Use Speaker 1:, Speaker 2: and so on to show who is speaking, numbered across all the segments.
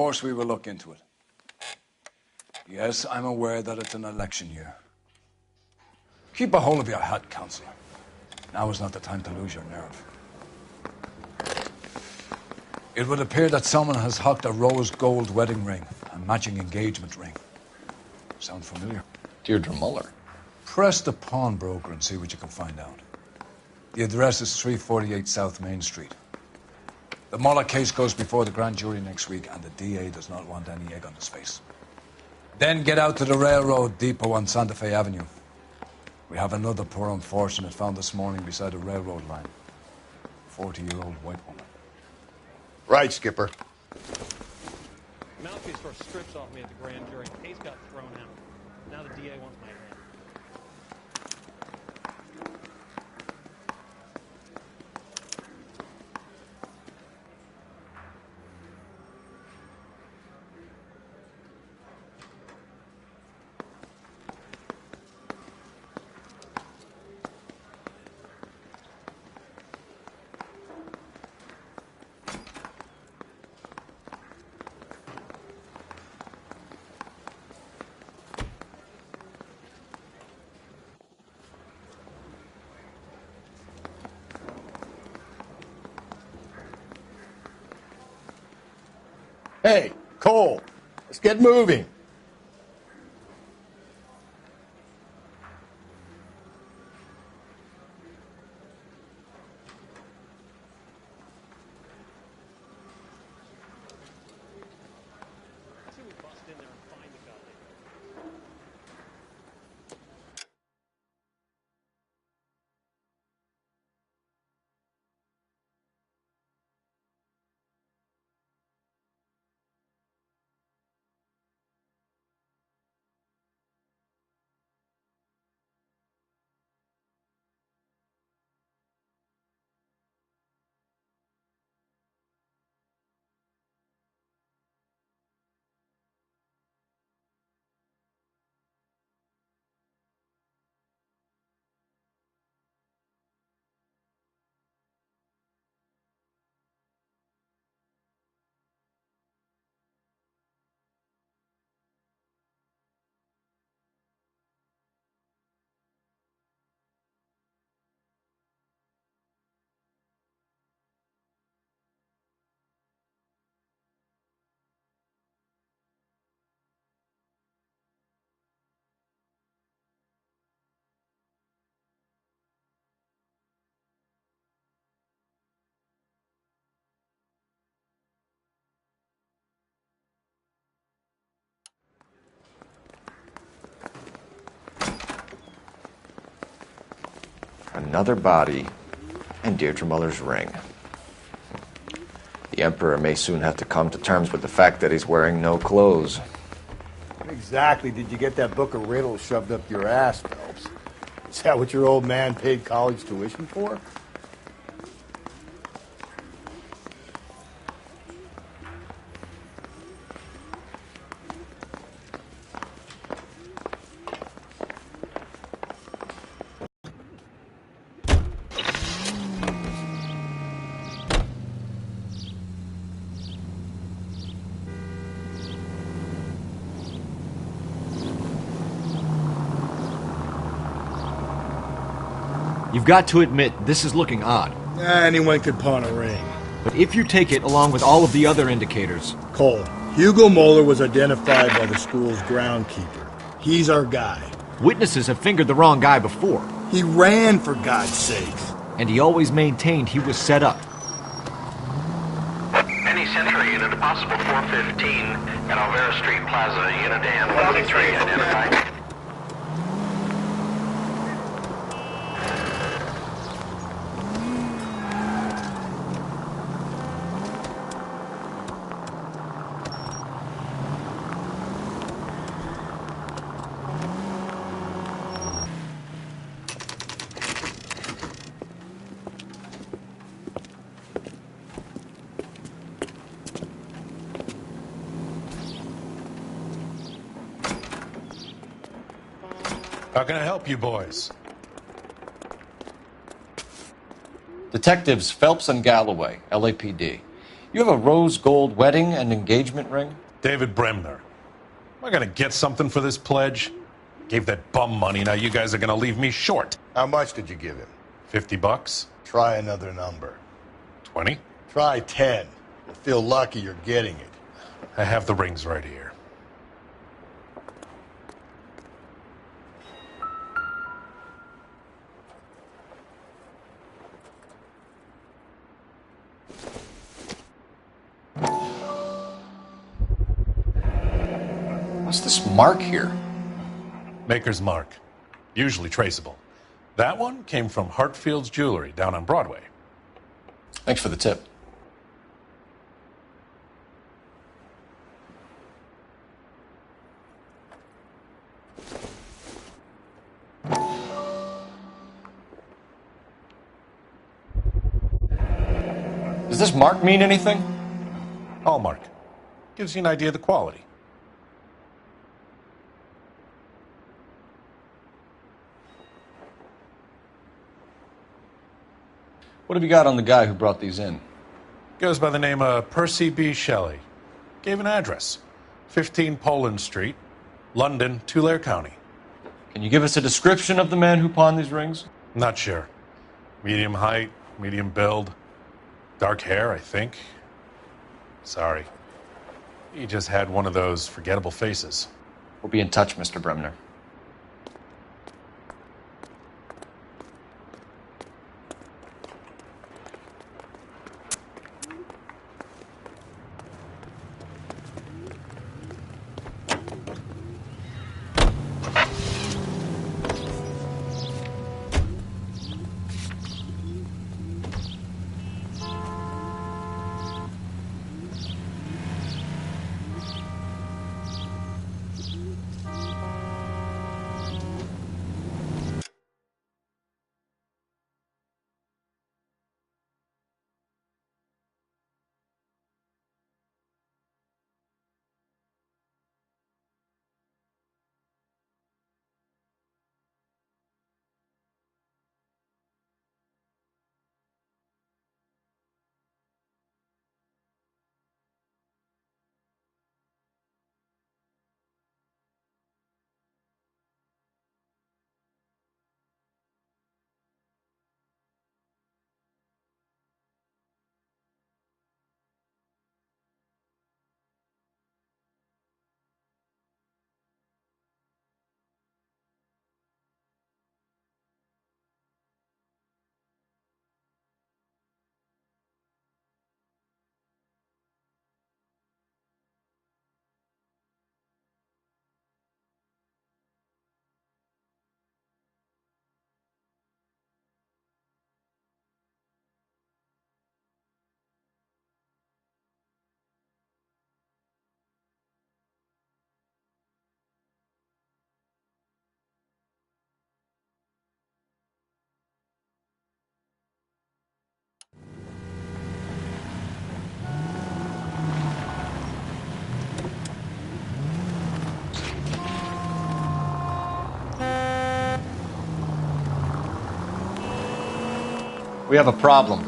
Speaker 1: course we will look into it. Yes, I'm aware that it's an election year. Keep a hold of your hat, Councillor. Now is not the time to lose your nerve. It would appear that someone has hocked a rose gold wedding ring and matching engagement ring. Sound familiar?
Speaker 2: Deirdre Muller.
Speaker 1: Press the pawnbroker and see what you can find out. The address is 348 South Main Street. The Muller case goes before the grand jury next week, and the DA does not want any egg on his face. Then get out to the railroad depot on Santa Fe Avenue. We have another poor unfortunate found this morning beside a railroad line. 40-year-old white woman.
Speaker 3: Right, Skipper.
Speaker 4: Mouthpiece first strips off me at the grand jury. Case got thrown out. Now the DA wants my head.
Speaker 3: Hey, Cole, let's get moving.
Speaker 4: Let's see we bust in there and find the guy.
Speaker 5: Another body, and Deirdre Muller's ring. The Emperor may soon have to come to terms with the fact that he's wearing no clothes.
Speaker 3: What exactly did you get that book of riddles shoved up your ass, Phelps? Is that what your old man paid college tuition for?
Speaker 6: You've got to admit, this is looking odd.
Speaker 3: Anyone could pawn a ring.
Speaker 6: But if you take it along with all of the other indicators...
Speaker 3: Cole, Hugo Moeller was identified by the school's groundkeeper. He's our guy.
Speaker 6: Witnesses have fingered the wrong guy before.
Speaker 3: He ran, for God's sakes.
Speaker 6: And he always maintained he was set up.
Speaker 7: Penny Century unit, a possible 415 at Alvera Street Plaza, unit Dan 163 identified.
Speaker 8: How can I help you boys?
Speaker 2: Detectives Phelps and Galloway, LAPD.
Speaker 5: You have a rose gold wedding and engagement ring?
Speaker 8: David Bremner. Am I gonna get something for this pledge? Gave that bum money, now you guys are gonna leave me short.
Speaker 3: How much did you give him?
Speaker 8: $50?
Speaker 3: Try another number.
Speaker 8: 20?
Speaker 3: Try 10. You'll feel lucky you're getting it.
Speaker 8: I have the rings right here.
Speaker 5: What's this mark here?
Speaker 8: Maker's mark. Usually traceable. That one came from Hartfield's Jewelry down on Broadway.
Speaker 5: Thanks for the tip. Does this mark mean anything?
Speaker 8: Hallmark. Gives you an idea of the quality.
Speaker 5: What have you got on the guy who brought these in?
Speaker 8: Goes by the name of Percy B. Shelley. Gave an address. 15 Poland Street, London, Tulare County.
Speaker 5: Can you give us a description of the man who pawned these rings?
Speaker 8: Not sure. Medium height, medium build. Dark hair, I think. Sorry. He just had one of those forgettable faces.
Speaker 5: We'll be in touch, Mr. Bremner. We have a problem.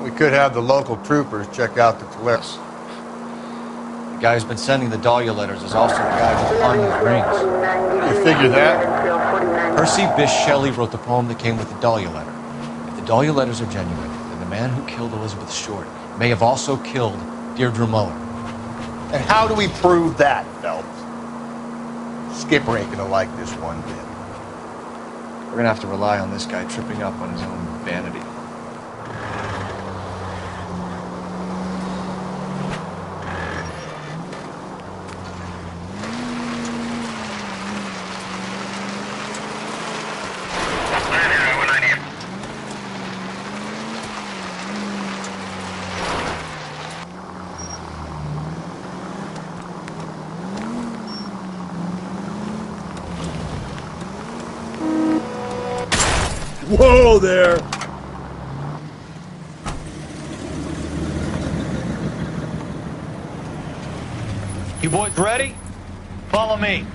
Speaker 3: We could have the local troopers check out the Tulare.
Speaker 5: The guy who's been sending the Dahlia letters is also the guy who pawned these rings.
Speaker 3: You figure that?
Speaker 5: Percy Bysshe Shelley wrote the poem that came with the Dahlia letter. If the Dahlia letters are genuine, then the man who killed Elizabeth Short may have also killed Deirdre Muller.
Speaker 3: And how do we prove that, Phelps? Skipper ain't gonna like this one bit.
Speaker 5: We're gonna have to rely on this guy tripping up on his own vanity.
Speaker 3: Whoa there!
Speaker 6: You boys ready? Follow me.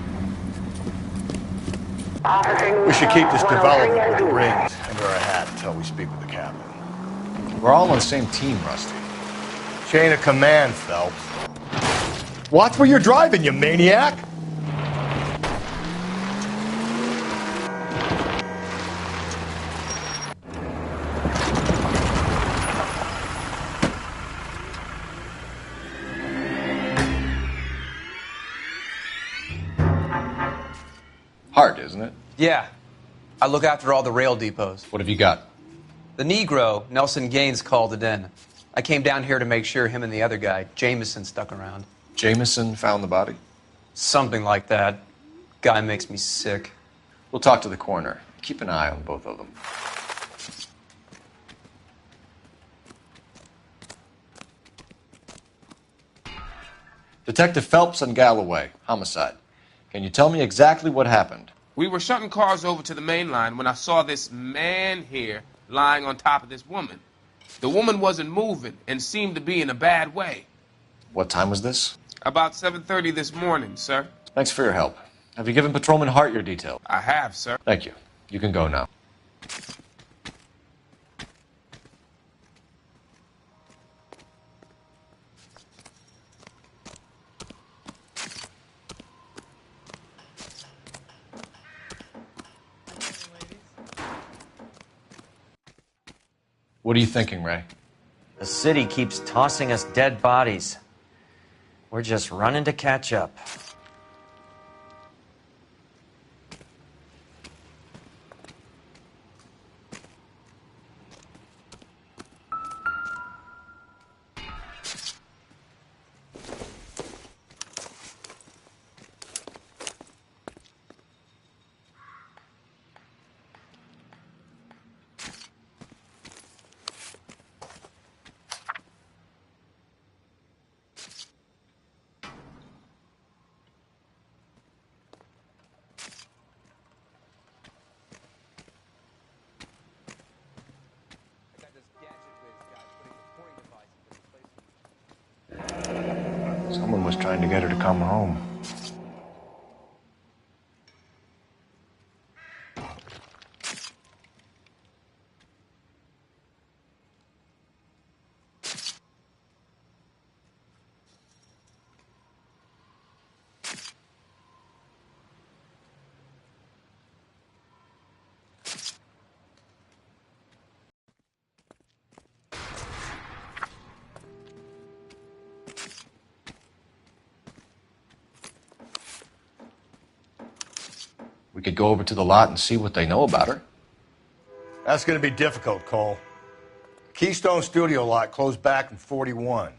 Speaker 3: We should keep this development with the rings under our hat until we speak with the captain.
Speaker 5: We're all on the same team, Rusty.
Speaker 3: Chain of command, Phelps. Watch where you're driving, you maniac!
Speaker 5: Hard, isn't it?
Speaker 2: Yeah. I look after all the rail depots.
Speaker 5: What have you got?
Speaker 2: The Negro, Nelson Gaines, called it in. I came down here to make sure him and the other guy, Jameson, stuck around.
Speaker 5: Jameson found the body?
Speaker 2: Something like that. Guy makes me sick.
Speaker 5: We'll talk to the coroner. Keep an eye on both of them. Detective Phelps and Galloway, homicide. Can you tell me exactly what happened?
Speaker 9: We were shutting cars over to the main line when I saw this man here lying on top of this woman. The woman wasn't moving and seemed to be in a bad way.
Speaker 5: What time was this?
Speaker 9: About 7:30 this morning, sir.
Speaker 5: Thanks for your help. Have you given Patrolman Hart your detail?
Speaker 9: I have, sir.
Speaker 5: Thank you. You can go now. What are you thinking, Ray?
Speaker 10: The city keeps tossing us dead bodies. We're just running to catch up.
Speaker 5: Someone was trying to get her to come home. We could go over to the lot and see what they know about her.
Speaker 3: That's going to be difficult, Cole. Keystone Studio lot closed back in 41.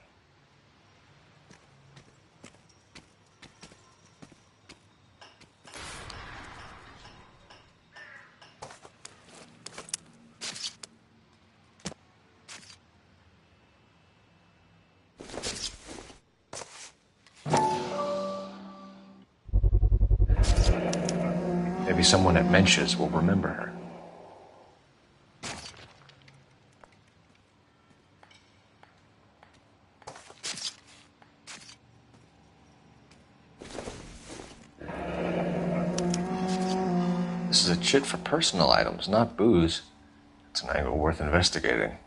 Speaker 5: Maybe someone at Mensch's will remember her. This is a chit for personal items, not booze. It's an angle worth investigating.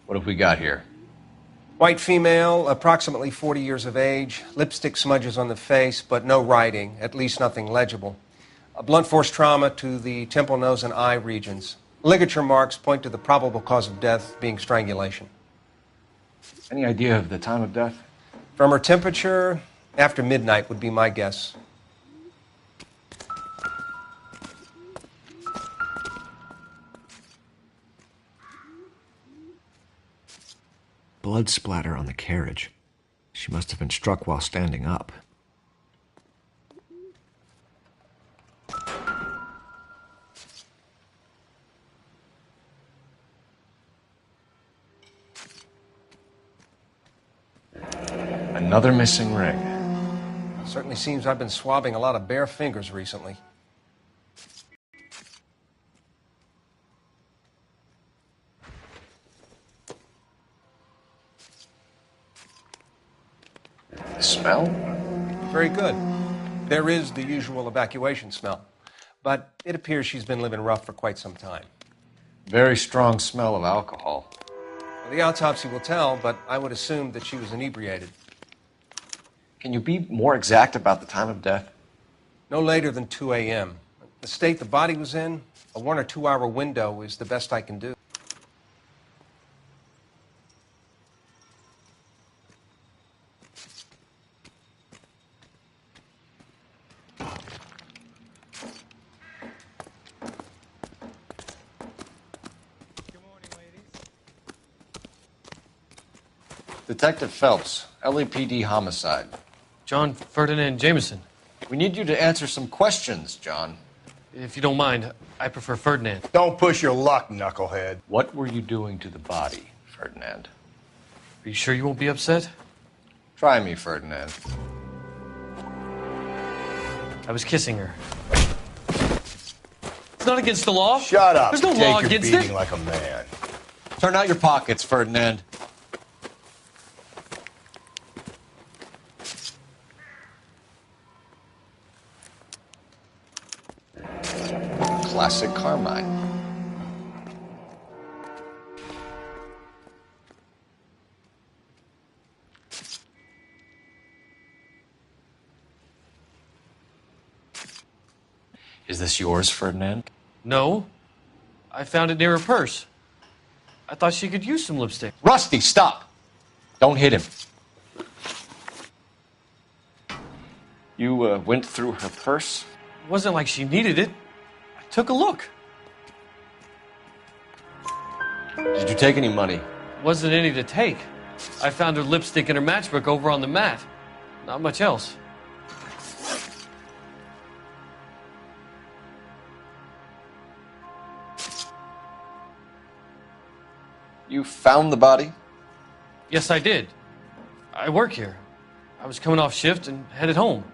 Speaker 5: What have we got here?
Speaker 11: White female, approximately 40 years of age, lipstick smudges on the face, but no writing, at least nothing legible. A blunt force trauma to the temple, nose, and eye regions. Ligature marks point to the probable cause of death being strangulation.
Speaker 5: Any idea of the time of death?
Speaker 11: From her temperature, after midnight would be my guess.
Speaker 5: Blood splatter on the carriage. She must have been struck while standing up. Another missing ring.
Speaker 11: Certainly seems I've been swabbing a lot of bare fingers recently.
Speaker 5: smell?
Speaker 11: Very good. There is the usual evacuation smell, but it appears she's been living rough for quite some time.
Speaker 5: Very strong smell of alcohol.
Speaker 11: Well, the autopsy will tell, but I would assume that she was inebriated.
Speaker 5: Can you be more exact about the time of death?
Speaker 11: No later than 2 a.m. The state the body was in, a 1 or 2 hour window is the best I can do.
Speaker 5: Detective Phelps, LAPD homicide.
Speaker 6: John Ferdinand Jameson.
Speaker 5: We need you to answer some questions, John.
Speaker 6: If you don't mind, I prefer Ferdinand.
Speaker 3: Don't push your luck, knucklehead.
Speaker 5: What were you doing to the body, Ferdinand?
Speaker 6: Are you sure you won't be upset?
Speaker 5: Try me, Ferdinand.
Speaker 6: I was kissing her. It's not against the law.
Speaker 3: Shut up.
Speaker 6: There's no
Speaker 3: Take
Speaker 6: law
Speaker 3: your
Speaker 6: against
Speaker 3: beating
Speaker 6: it.
Speaker 3: like a man.
Speaker 5: Turn out your pockets, Ferdinand. Classic Carmine. Is this yours, Ferdinand?
Speaker 6: No. I found it near her purse. I thought she could use some lipstick.
Speaker 5: Rusty, stop! Don't hit him. You went through her purse?
Speaker 6: It wasn't like she needed it. I took a look.
Speaker 5: Did you take any money?
Speaker 6: Wasn't any to take. I found her lipstick and her matchbook over on the mat. Not much else.
Speaker 5: You found the body?
Speaker 6: Yes, I did. I work here. I was coming off shift and headed home.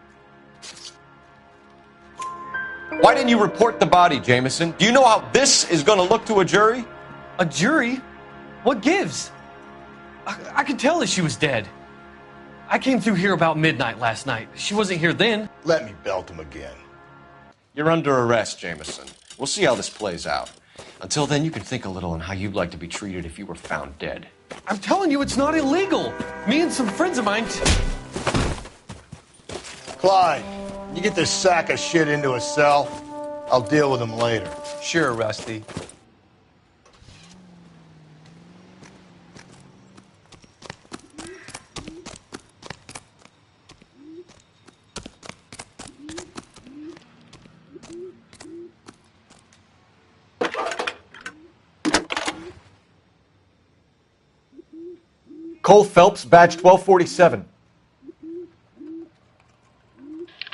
Speaker 5: Why didn't you report the body, Jameson? Do you know how this is going to look to a jury?
Speaker 6: A jury? What gives? I could tell that she was dead. I came through here about midnight last night. She wasn't here then.
Speaker 3: Let me belt him again.
Speaker 5: You're under arrest, Jameson. We'll see how this plays out. Until then, you can think a little on how you'd like to be treated if you were found dead.
Speaker 6: I'm telling you, it's not illegal. Me and some friends of mine...
Speaker 3: Clyde, you get this sack of shit into a cell. I'll deal with him later.
Speaker 2: Sure, Rusty.
Speaker 5: Cole Phelps, badge 1247.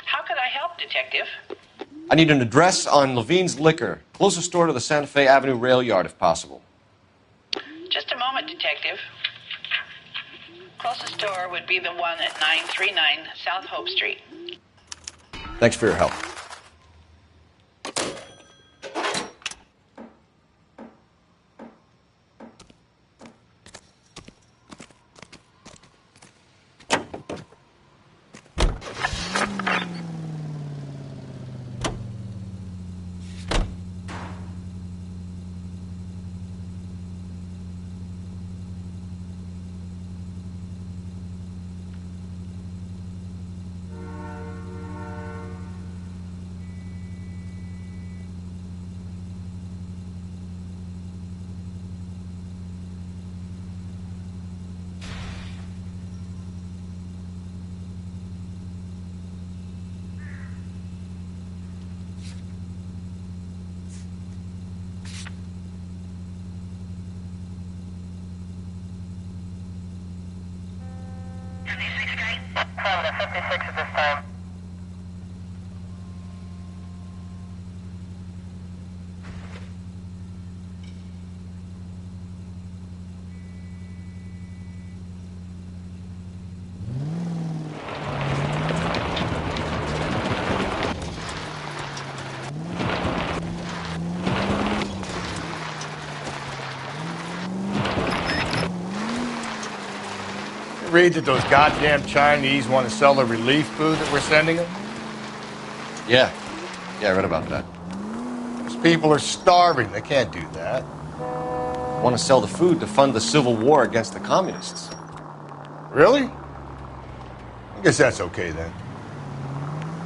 Speaker 12: How could I help, Detective?
Speaker 5: I need an address on Levine's Liquor. Closest store to the Santa Fe Avenue rail yard, if possible.
Speaker 12: Just a moment, Detective. Closest store would be the one at 939 South Hope Street.
Speaker 5: Thanks for your help.
Speaker 7: Traveling 56 at this time.
Speaker 3: read that those goddamn Chinese want to sell the relief food that we're sending them?
Speaker 5: Yeah, I read about that.
Speaker 3: Those people are starving. They can't do that.
Speaker 5: Want to sell the food to fund the civil war against the communists.
Speaker 3: Really? I guess that's okay then.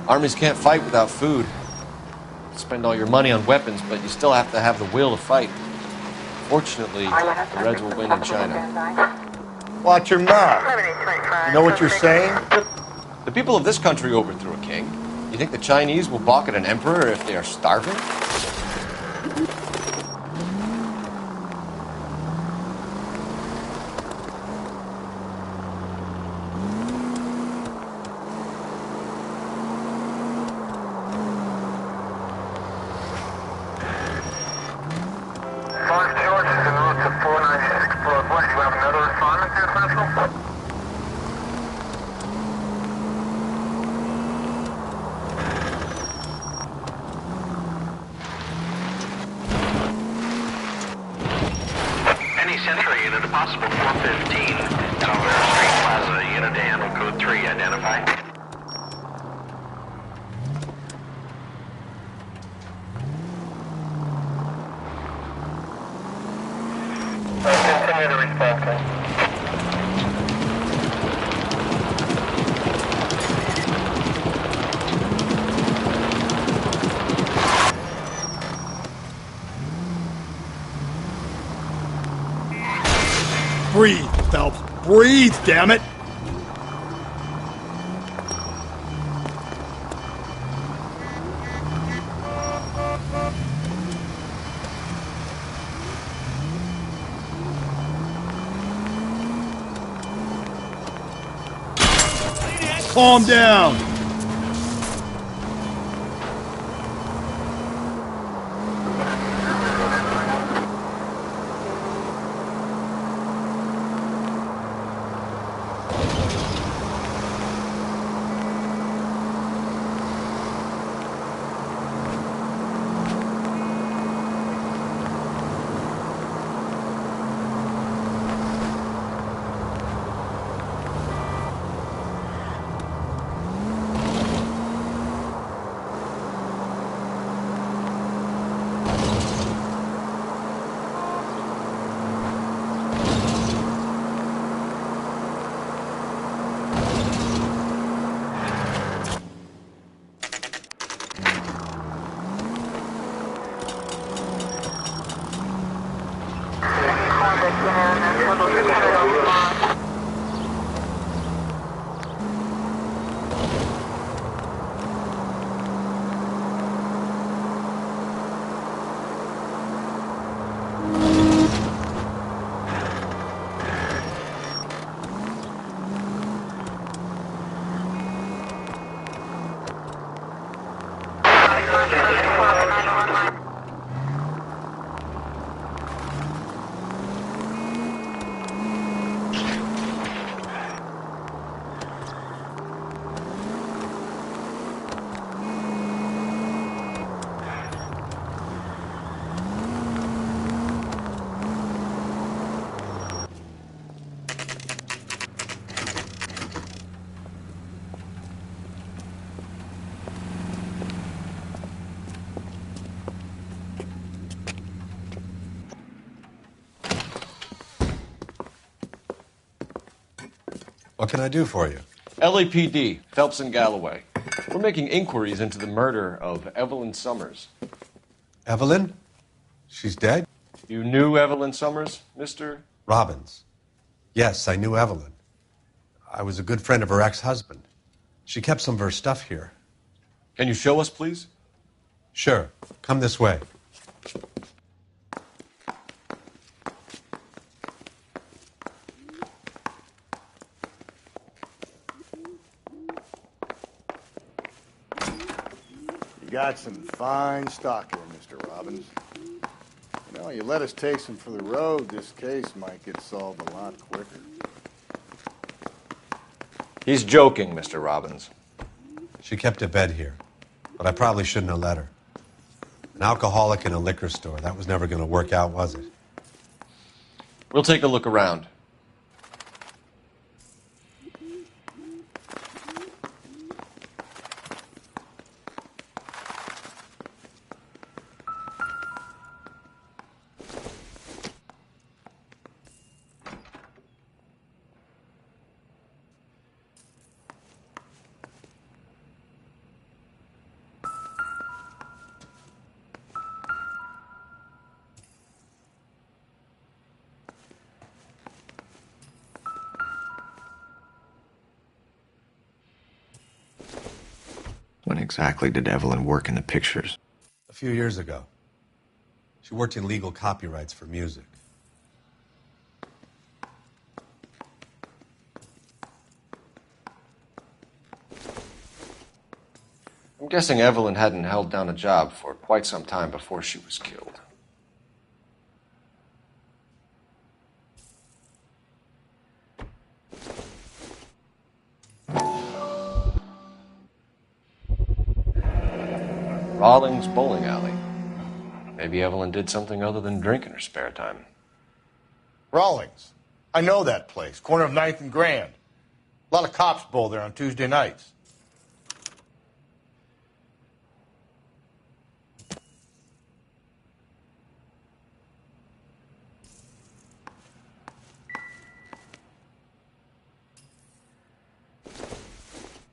Speaker 5: Armies can't fight without food. Spend all your money on weapons, but you still have to have the will to fight. Fortunately, the Reds will win in China.
Speaker 3: Watch your mouth. You know what you're saying?
Speaker 5: The people of this country overthrew a king. You think the Chinese will balk at an emperor if they are starving?
Speaker 7: Any Century unit, a possible 415 at Alvera Street Plaza, unit to handle code 3, identify. Continue to respond.
Speaker 3: Breathe, Phelps. Breathe, damn it! Calm down!
Speaker 13: What can I do for you?
Speaker 5: LAPD, Phelps and Galloway. We're making inquiries into the murder of Evelyn Summers.
Speaker 13: Evelyn? She's dead?
Speaker 5: You knew Evelyn Summers, Mr.
Speaker 13: Robbins. Yes, I knew Evelyn. I was a good friend of her ex-husband. She kept some of her stuff here.
Speaker 5: Can you show us, please?
Speaker 13: Sure. Come this way.
Speaker 3: You got some fine stock here, Mr. Robbins. You know, you let us take some for the road, this case might get solved a lot quicker.
Speaker 5: He's joking, Mr. Robbins.
Speaker 13: She kept a bed here, but I probably shouldn't have let her. An alcoholic in a liquor store. That was never going to work out, was it?
Speaker 5: We'll take a look around.
Speaker 14: When exactly did Evelyn work in the pictures?
Speaker 13: A few years ago. She worked in legal copyrights for music.
Speaker 5: I'm guessing Evelyn hadn't held down a job for quite some time before she was killed. Rawlings Bowling Alley. Maybe Evelyn did something other than drink in her spare time.
Speaker 3: Rawlings. I know that place. Corner of 9th and Grand. A lot of cops bowl there on Tuesday nights.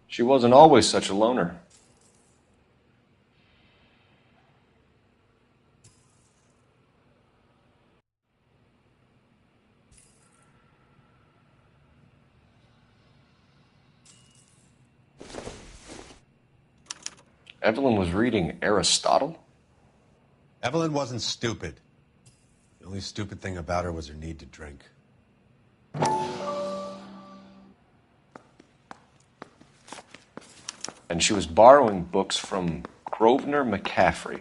Speaker 5: She wasn't always such a loner. Evelyn was reading Aristotle?
Speaker 13: Evelyn wasn't stupid. The only stupid thing about her was her need to drink.
Speaker 5: And she was borrowing books from Grosvenor McCaffrey.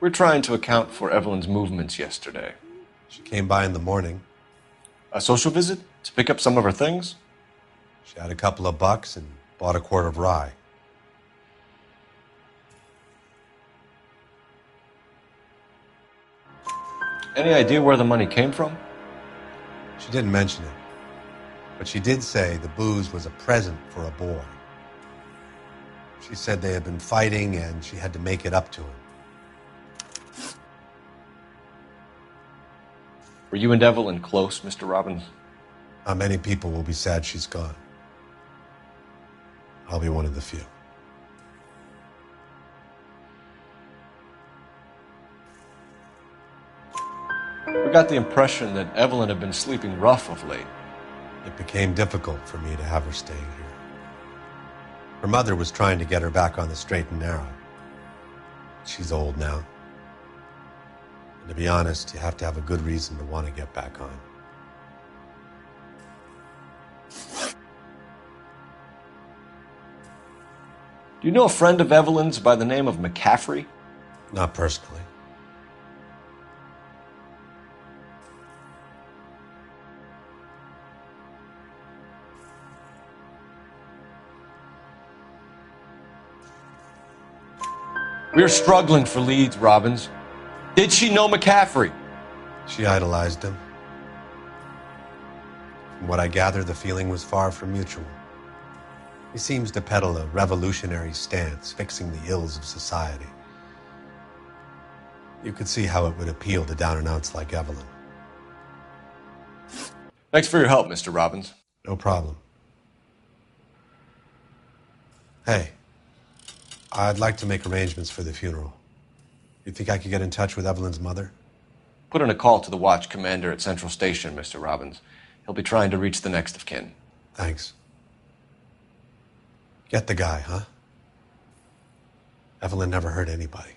Speaker 5: We're trying to account for Evelyn's movements yesterday.
Speaker 13: She came by in the morning.
Speaker 5: A social visit? To pick up some of her things?
Speaker 13: She had a couple of bucks and bought a quart of rye.
Speaker 5: Any idea where the money came from?
Speaker 13: She didn't mention it. But she did say the booze was a present for a boy. She said they had been fighting and she had to make it up to him.
Speaker 5: Were you and Evelyn close, Mr. Robbins?
Speaker 13: Not many people will be sad she's gone. I'll be one of the few.
Speaker 5: We got the impression that Evelyn had been sleeping rough of late.
Speaker 13: It became difficult for me to have her staying here. Her mother was trying to get her back on the straight and narrow. She's old now. And to be honest, you have to have a good reason to want to get back on.
Speaker 5: Do you know a friend of Evelyn's by the name of McCaffrey?
Speaker 13: Not personally.
Speaker 5: We're struggling for leads, Robbins. Did she know McCaffrey?
Speaker 13: She idolized him. From what I gather, the feeling was far from mutual. He seems to peddle a revolutionary stance, fixing the ills of society. You could see how it would appeal to down-and-outs like Evelyn.
Speaker 5: Thanks for your help, Mr. Robbins.
Speaker 13: No problem. Hey, I'd like to make arrangements for the funeral. You think I could get in touch with Evelyn's mother?
Speaker 5: Put in a call to the watch commander at Central Station, Mr. Robbins. He'll be trying to reach the next of kin.
Speaker 13: Thanks. Get the guy, huh? Evelyn never hurt anybody.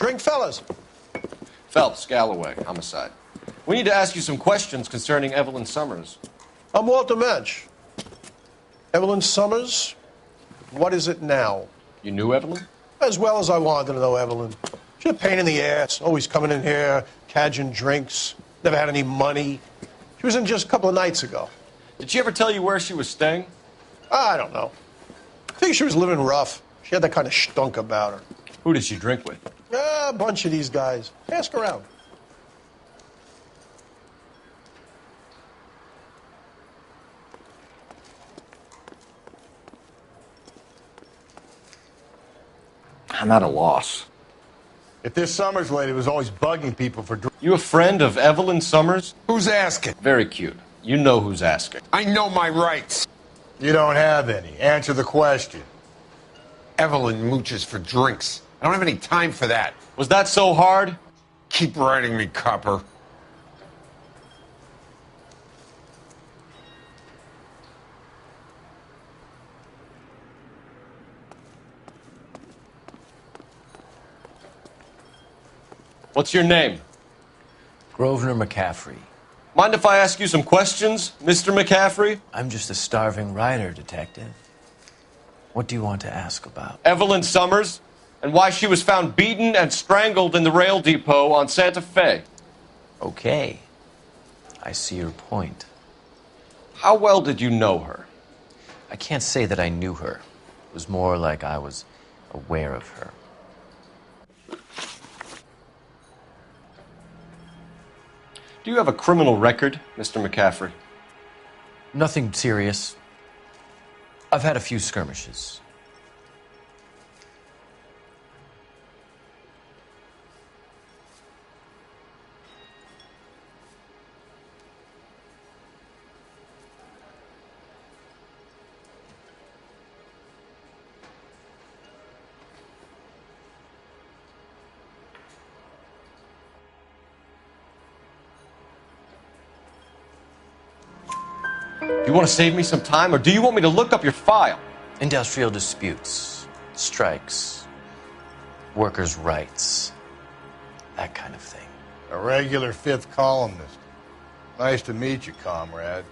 Speaker 15: Drink, fellas.
Speaker 5: Phelps, Galloway, homicide. We need to ask you some questions concerning Evelyn Summers.
Speaker 15: I'm Walter Mensch. Evelyn Summers, what is it now?
Speaker 5: You knew Evelyn?
Speaker 15: As well as I wanted to know Evelyn. She's a pain in the ass, always coming in here, cadging drinks, never had any money. She was in just a couple of nights ago.
Speaker 5: Did she ever tell you where she was staying?
Speaker 15: I don't know. I think she was living rough. She had that kind of stunk about her.
Speaker 5: Who did she drink with?
Speaker 15: A bunch of these guys. Ask around.
Speaker 14: I'm at a loss.
Speaker 3: If this Summers lady was always bugging people for
Speaker 5: You a friend of Evelyn Summers?
Speaker 16: Who's asking?
Speaker 5: Very cute. You know who's asking.
Speaker 16: I know my rights.
Speaker 3: You don't have any. Answer the question.
Speaker 16: Evelyn mooches for drinks. I don't have any time for that.
Speaker 5: Was that so hard?
Speaker 16: Keep writing me, copper.
Speaker 5: What's your name?
Speaker 17: Grosvenor McCaffrey.
Speaker 5: Mind if I ask you some questions, Mr. McCaffrey?
Speaker 17: I'm just a starving writer, Detective. What do you want to ask about?
Speaker 5: Evelyn Summers, and why she was found beaten and strangled in the rail depot on Santa Fe.
Speaker 17: Okay. I see your point.
Speaker 5: How well did you know her?
Speaker 17: I can't say that I knew her. It was more like I was aware of her.
Speaker 5: Do you have a criminal record, Mr. McCaffrey?
Speaker 17: Nothing serious. I've had a few skirmishes.
Speaker 5: Do you want to save me some time, or do you want me to look up your file?
Speaker 17: Industrial disputes, strikes, workers' rights, that kind of thing.
Speaker 3: A regular fifth columnist. Nice to meet you, comrade.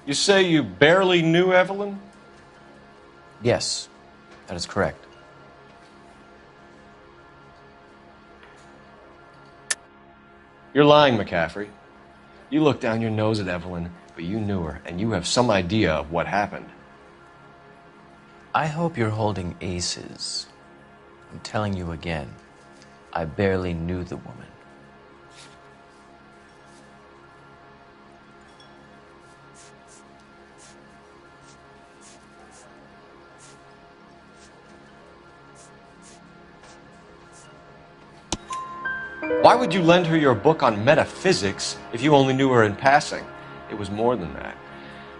Speaker 5: You say you barely knew Evelyn?
Speaker 17: Yes, that is correct.
Speaker 5: You're lying, McCaffrey. You looked down your nose at Evelyn, but you knew her, and you have some idea of what happened.
Speaker 17: I hope you're holding aces. I'm telling you again, I barely knew the woman.
Speaker 5: Why would you lend her your book on metaphysics if you only knew her in passing? It was more than that.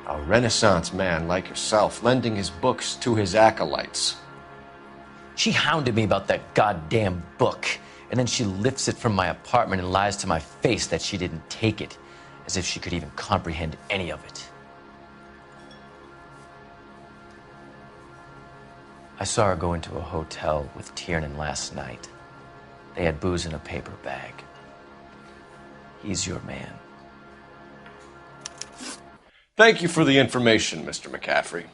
Speaker 5: A Renaissance man like yourself, lending his books to his acolytes.
Speaker 17: She hounded me about that goddamn book, and then she lifts it from my apartment and lies to my face that she didn't take it, as if she could even comprehend any of it. I saw her go into a hotel with Tiernan last night. They had booze in a paper bag. He's your man.
Speaker 5: Thank you for the information, Mr. McCaffrey.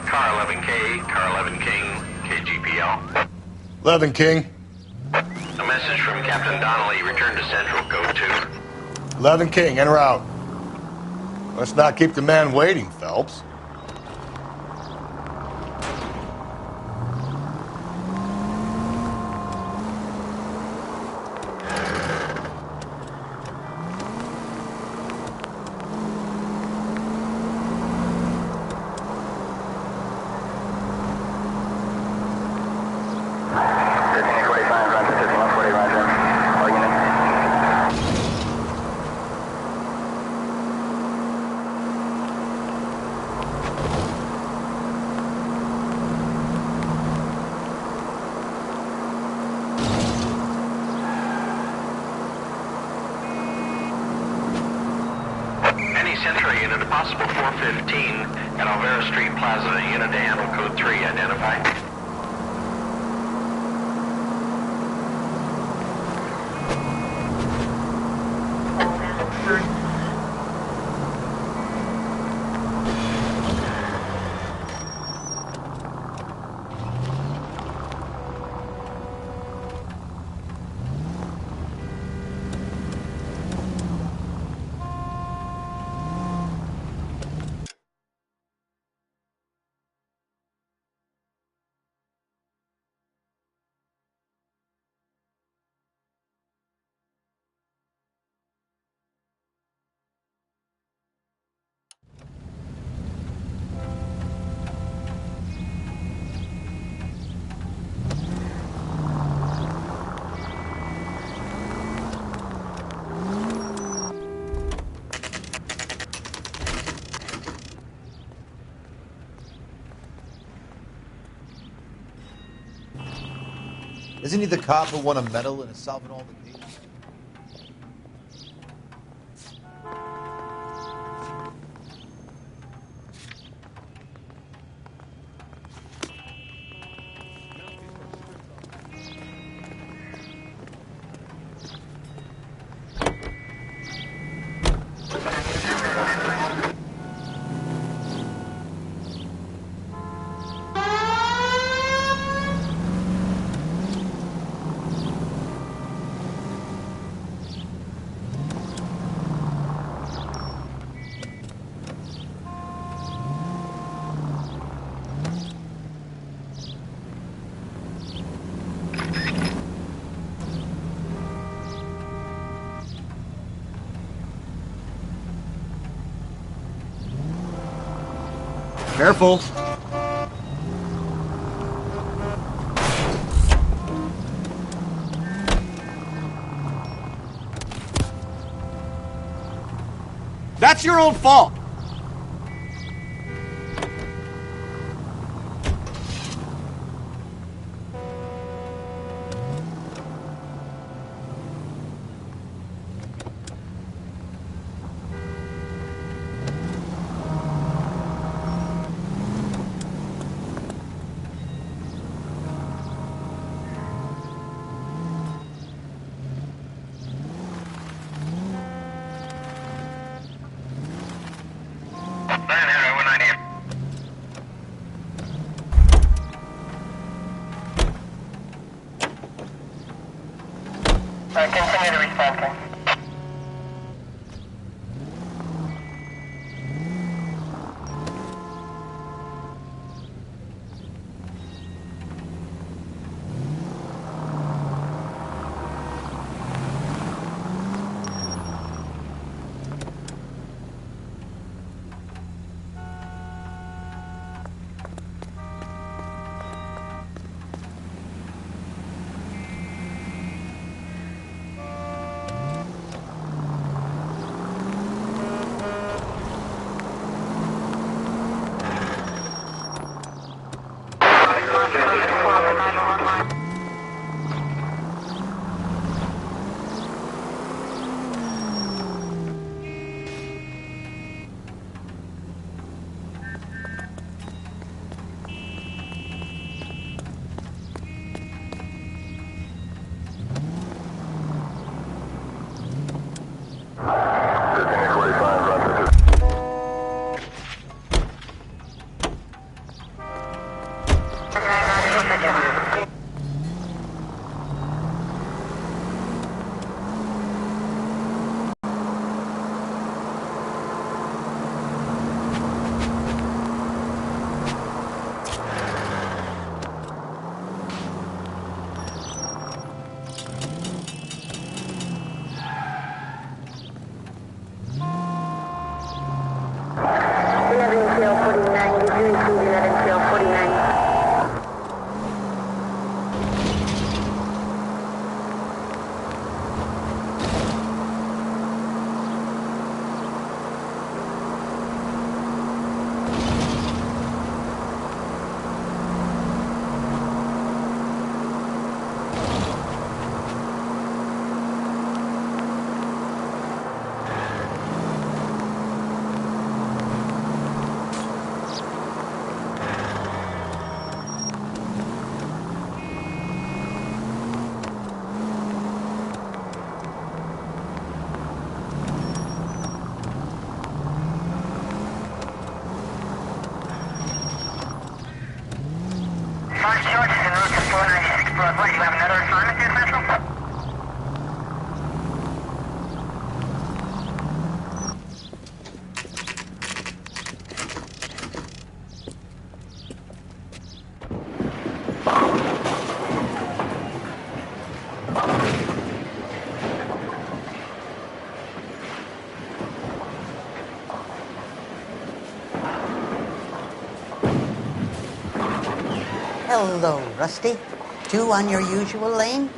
Speaker 7: Car 11K, Car 11 King, KGPL.
Speaker 3: 11 King.
Speaker 7: A message from Captain Donnelly. Return to Central, code 2.
Speaker 3: 11 King, en route. Let's not keep the man waiting, Phelps.
Speaker 7: Century unit, a possible 415 at Alvera Street Plaza, unit to handle code 3, identify.
Speaker 18: Isn't he the cop who won a medal in solving all the cases?
Speaker 3: Careful.
Speaker 19: That's your own fault.
Speaker 7: Continue to respond, sir.
Speaker 20: Hello, Rusty. Two on your usual lane?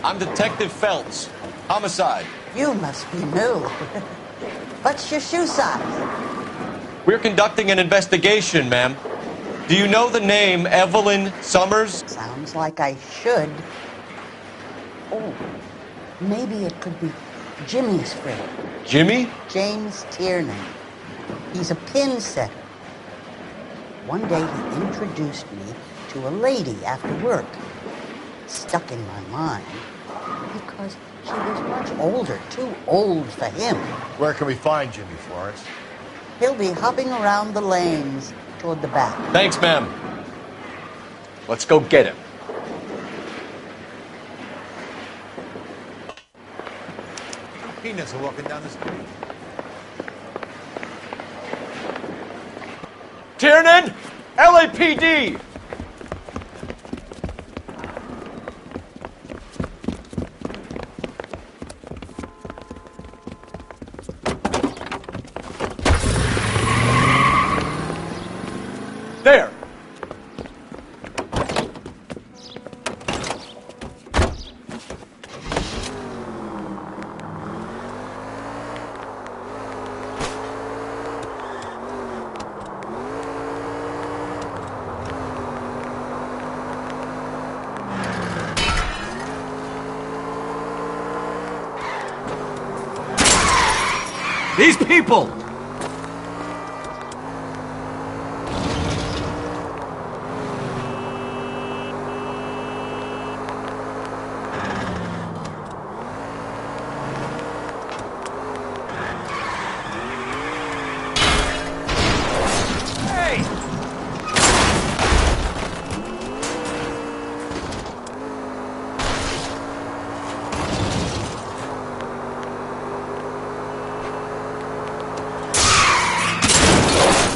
Speaker 5: I'm Detective Phelps. Homicide.
Speaker 20: You must be new. What's your shoe size?
Speaker 5: We're conducting an investigation, ma'am. Do you know the name Evelyn Summers?
Speaker 20: Sounds like I should. Oh, maybe it could be Jimmy's friend.
Speaker 5: Jimmy?
Speaker 20: James Tiernan. He's a pin setter. One day he introduced me to a lady after work. Stuck in my mind because she was much older, too old for him.
Speaker 3: Where can we find Jimmy, Florence?
Speaker 20: He'll be hopping around the lanes toward the back.
Speaker 5: Thanks, ma'am. Let's go get him.
Speaker 18: Peanuts are walking down the street.
Speaker 5: Tiernan! LAPD! There!
Speaker 19: These people!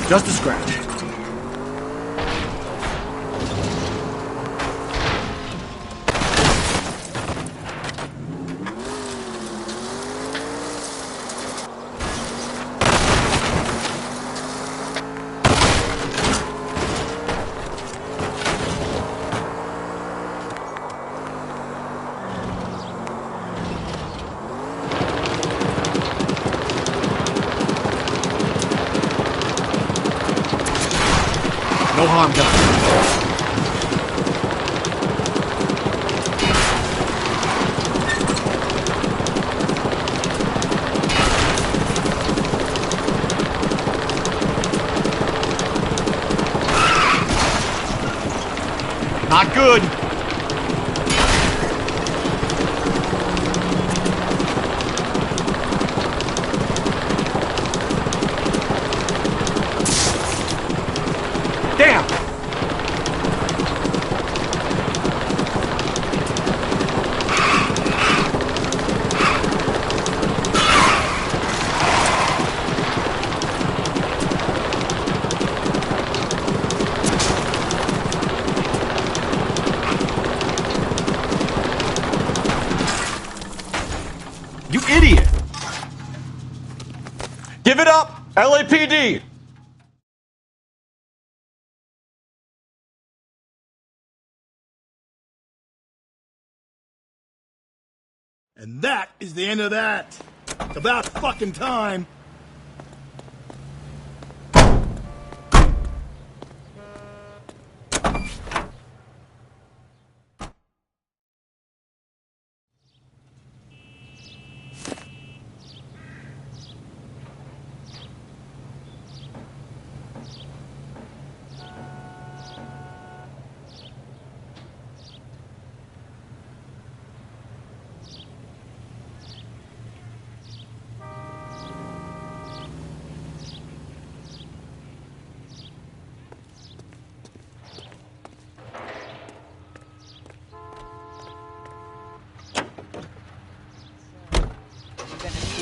Speaker 19: Just a scratch. No harm done. Not good. Damn! idiot!
Speaker 5: Give it up, LAPD!
Speaker 21: And that is the end of that. It's about fucking time.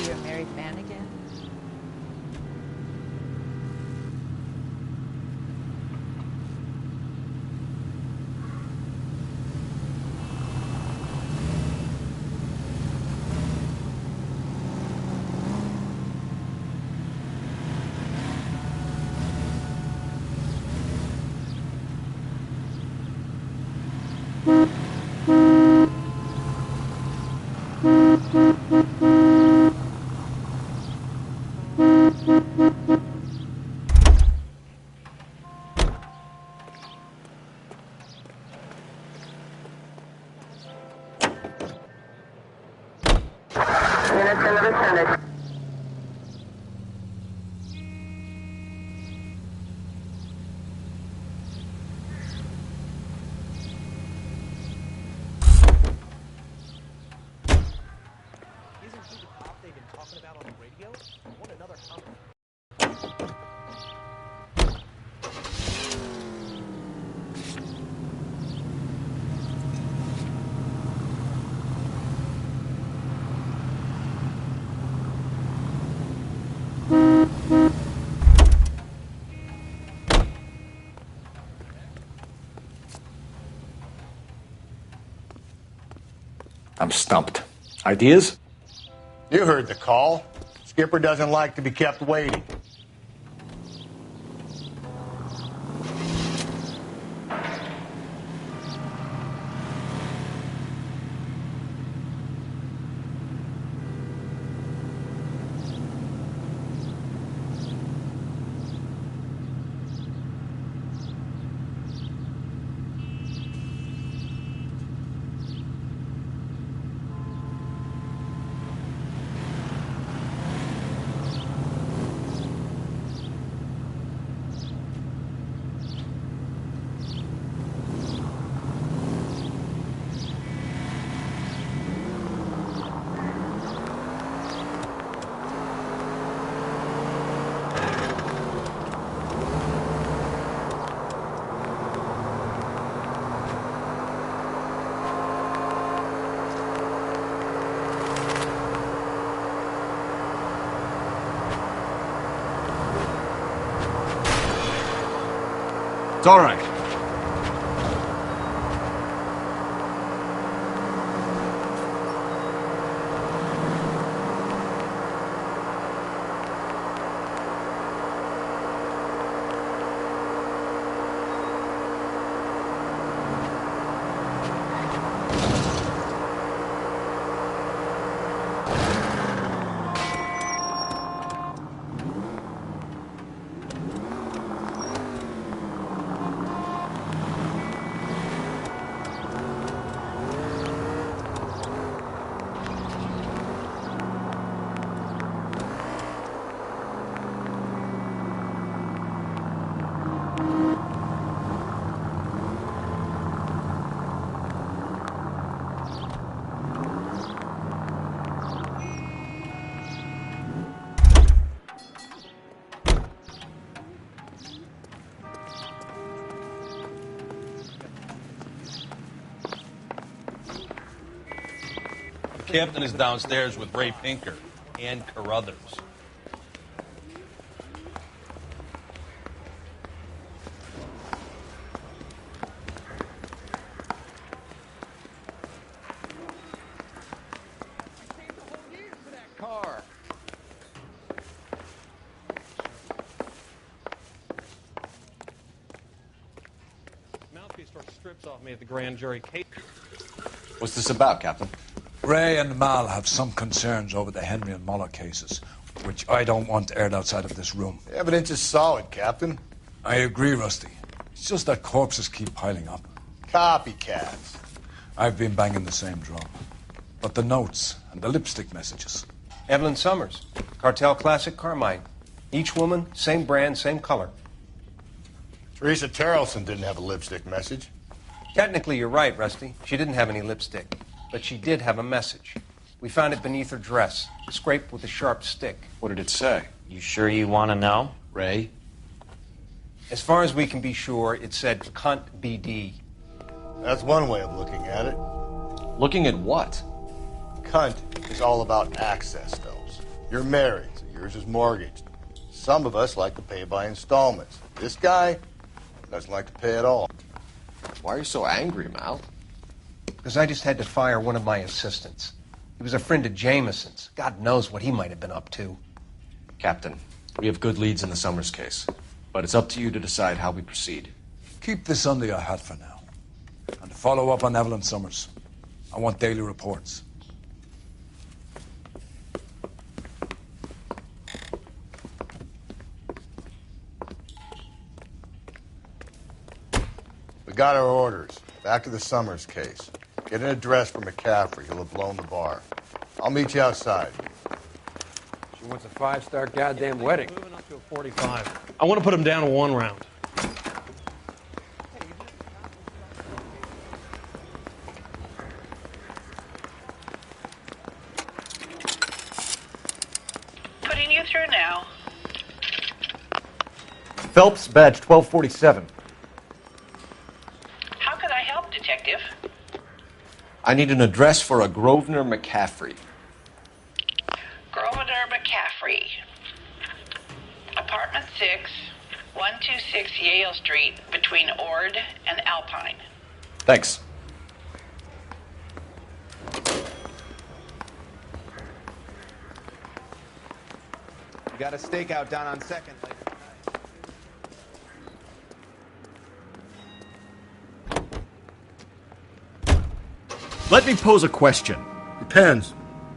Speaker 22: A married man again?
Speaker 14: I'm stumped. Ideas?
Speaker 21: You heard the call. Skipper doesn't like to be kept waiting.
Speaker 19: It's all right.
Speaker 23: Captain is downstairs with Ray Pinker and Carruthers.
Speaker 6: tore strips off me at the grand jury case.
Speaker 5: What's this about, Captain?
Speaker 1: Ray and Mal have some concerns over the Henry and Muller cases, which I don't want aired outside of this room.
Speaker 3: The evidence is solid, Captain.
Speaker 1: I agree, Rusty. It's just that corpses keep piling up.
Speaker 3: Copycats.
Speaker 1: I've been banging the same drum. But the notes and the lipstick messages.
Speaker 11: Evelyn Summers, Cartel Classic Carmine. Each woman, same brand, same color.
Speaker 3: Teresa Terrelson didn't have a lipstick message.
Speaker 11: Technically, you're right, Rusty. She didn't have any lipstick. But she did have a message. We found it beneath her dress, scraped with a sharp stick.
Speaker 5: What did it say?
Speaker 10: You sure you want to know?
Speaker 5: Ray?
Speaker 11: As far as we can be sure, it said cunt BD.
Speaker 3: That's one way of looking at it.
Speaker 5: Looking at what?
Speaker 3: Cunt is all about access, Phelps. You're married, so yours is mortgaged. Some of us like to pay by installments. This guy doesn't like to pay at all.
Speaker 5: Why are you so angry, Mal?
Speaker 11: Because I just had to fire one of my assistants. He was a friend of Jameson's. God knows what he might have been up to.
Speaker 5: Captain, we have good leads in the Summers case, but it's up to you to decide how we proceed.
Speaker 1: Keep this under your hat for now. And follow up on Evelyn Summers. I want daily reports.
Speaker 3: We got our orders. Back to the Summers case. Get an address for McCaffrey. He'll have blown the bar. I'll meet you outside.
Speaker 15: She wants a 5-star goddamn wedding.
Speaker 6: Moving up to a 45. I want to put him down to 1 round.
Speaker 12: Putting you through now.
Speaker 14: Phelps, badge 1247.
Speaker 12: How could I help, Detective?
Speaker 5: I need an address for a Grosvenor McCaffrey.
Speaker 12: Grosvenor McCaffrey. Apartment 6, 126 Yale Street, between Ord and Alpine.
Speaker 5: Thanks.
Speaker 18: We got a stakeout down on 2nd.
Speaker 19: Let me pose a question.
Speaker 21: Depends.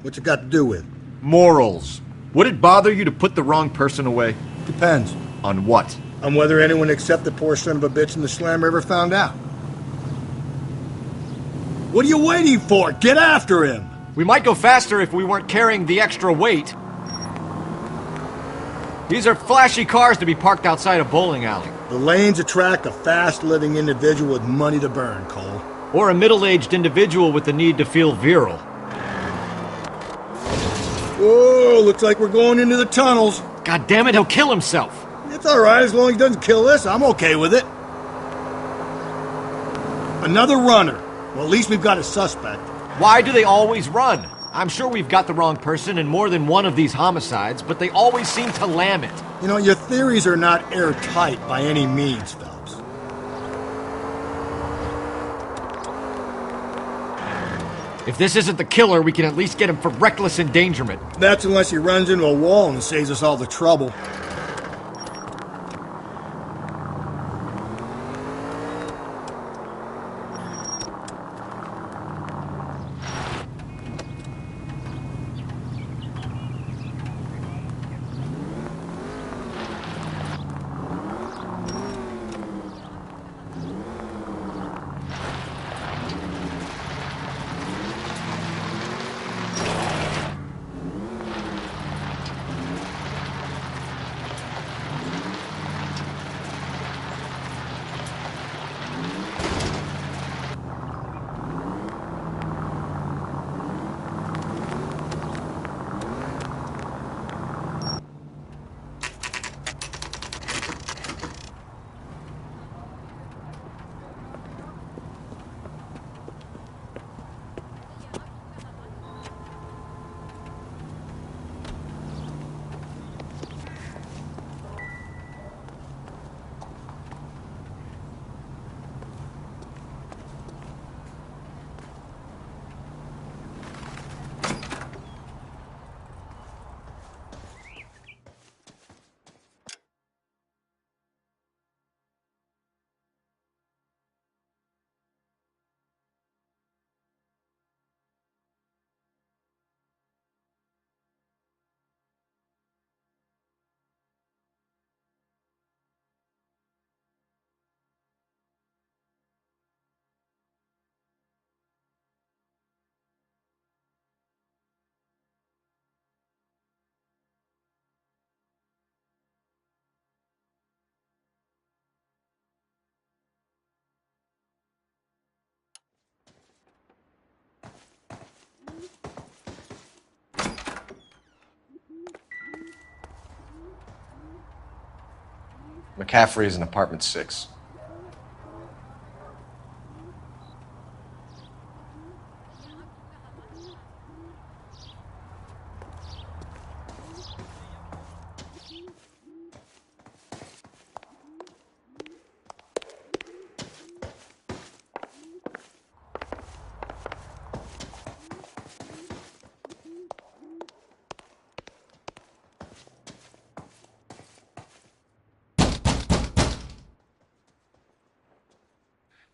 Speaker 21: What you got to do with?
Speaker 19: Morals. Would it bother you to put the wrong person away?
Speaker 21: Depends.
Speaker 19: On what?
Speaker 21: On whether anyone except the poor son of a bitch in the slammer ever found out. What are you waiting for? Get after him!
Speaker 19: We might go faster if we weren't carrying the extra weight. These are flashy cars to be parked outside a bowling alley.
Speaker 21: The lanes attract a fast-living individual with money to burn, Cole.
Speaker 19: Or a middle-aged individual with the need to feel virile.
Speaker 21: Whoa, looks like we're going into the tunnels.
Speaker 19: God damn it, he'll kill himself.
Speaker 21: It's all right, as long as he doesn't kill us, I'm okay with it. Another runner. Well, at least we've got a suspect.
Speaker 19: Why do they always run? I'm sure we've got the wrong person in more than one of these homicides, but they always seem to lam it.
Speaker 21: You know, your theories are not airtight by any means, Phelps.
Speaker 19: If this isn't the killer, we can at least get him for reckless endangerment.
Speaker 21: That's unless he runs into a wall and saves us all the trouble.
Speaker 5: McCaffrey is in apartment 6.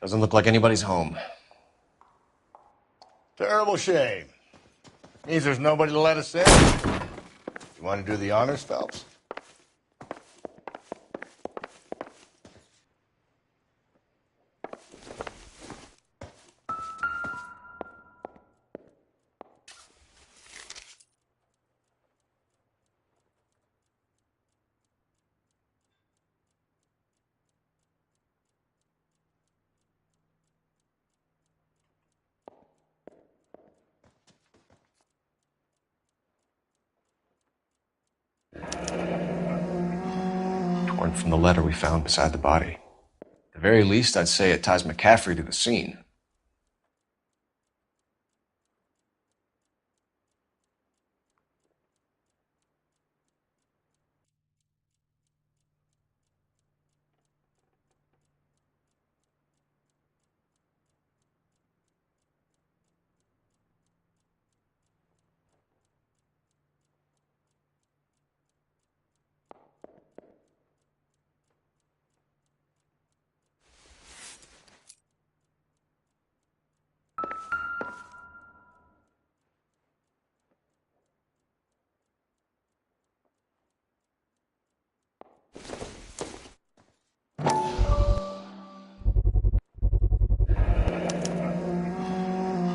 Speaker 5: Doesn't look like anybody's home.
Speaker 3: Terrible shame. Means there's nobody to let us in. You want to do the honors, Phelps?
Speaker 5: Torn from the letter we found beside the body. At the very least, I'd say it ties McCaffrey to the scene.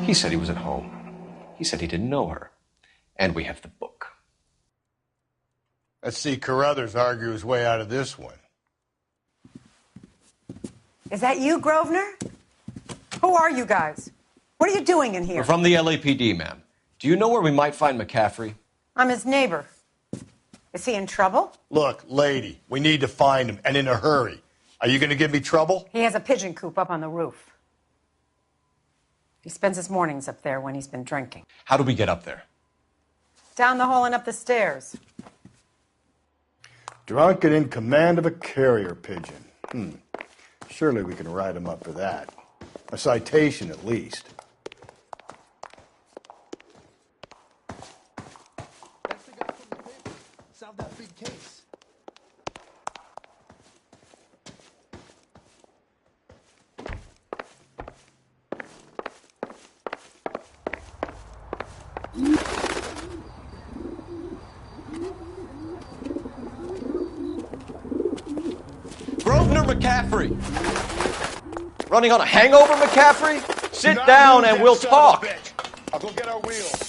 Speaker 5: He said he was at home. He said he didn't know her. And we have the book.
Speaker 3: Let's see Carruthers argue his way out of this one.
Speaker 4: Is that you, Grosvenor? Who are you guys? What are you doing in here?
Speaker 5: We're from the LAPD, ma'am. Do you know where we might find McCaffrey?
Speaker 4: I'm his neighbor. Is he in trouble?
Speaker 3: Look, lady, we need to find him, and in a hurry. Are you going to give me trouble?
Speaker 4: He has a pigeon coop up on the roof. He spends his mornings up there when he's been drinking.
Speaker 5: How do we get up there?
Speaker 4: Down the hall and up the stairs.
Speaker 3: Drunk and in command of a carrier pigeon. Surely we can write him up for that. A citation, at least.
Speaker 21: That's the guy from the paper. Solved that big case.
Speaker 5: Grosvenor McCaffrey! Running on a hangover, McCaffrey? Sit down and we'll talk.
Speaker 3: I'll go get our wheels.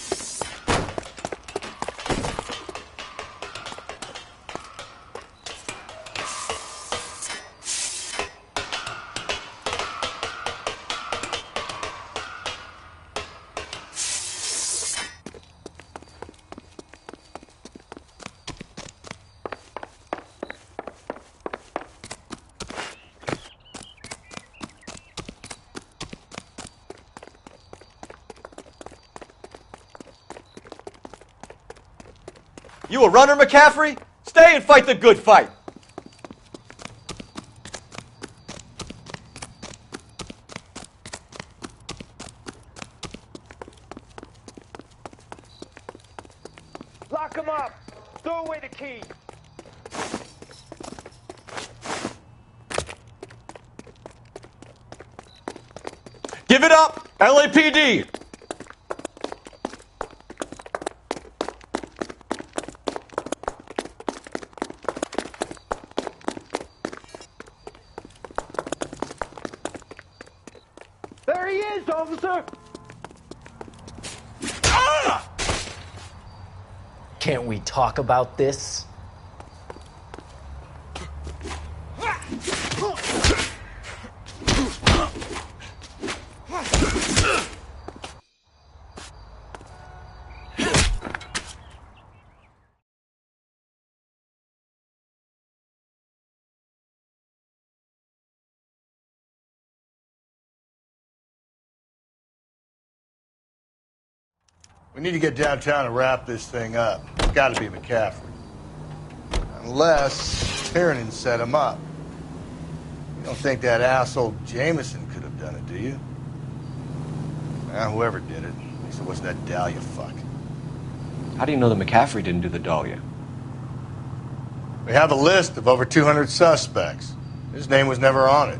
Speaker 5: You a runner, McCaffrey? Stay and fight the good fight.
Speaker 21: Lock him up. Throw away the key.
Speaker 5: Give it up, LAPD!
Speaker 21: There he is, officer!
Speaker 17: Can't we talk about this?
Speaker 3: We need to get downtown and wrap this thing up. It's got to be McCaffrey. Unless Tiernan set him up. You don't think that asshole Jameson could have done it, do you? Whoever did it. At least it wasn't that Dahlia fuck.
Speaker 5: How do you know that McCaffrey didn't do the Dahlia?
Speaker 3: We have a list of over 200 suspects. His name was never on it.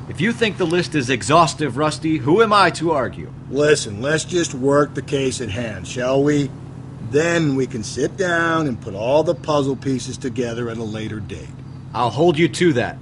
Speaker 19: If you think the list is exhaustive, Rusty, who am I to argue?
Speaker 21: Listen, let's just work the case at hand, shall we? Then we can sit down and put all the puzzle pieces together at a later date.
Speaker 19: I'll hold you to that.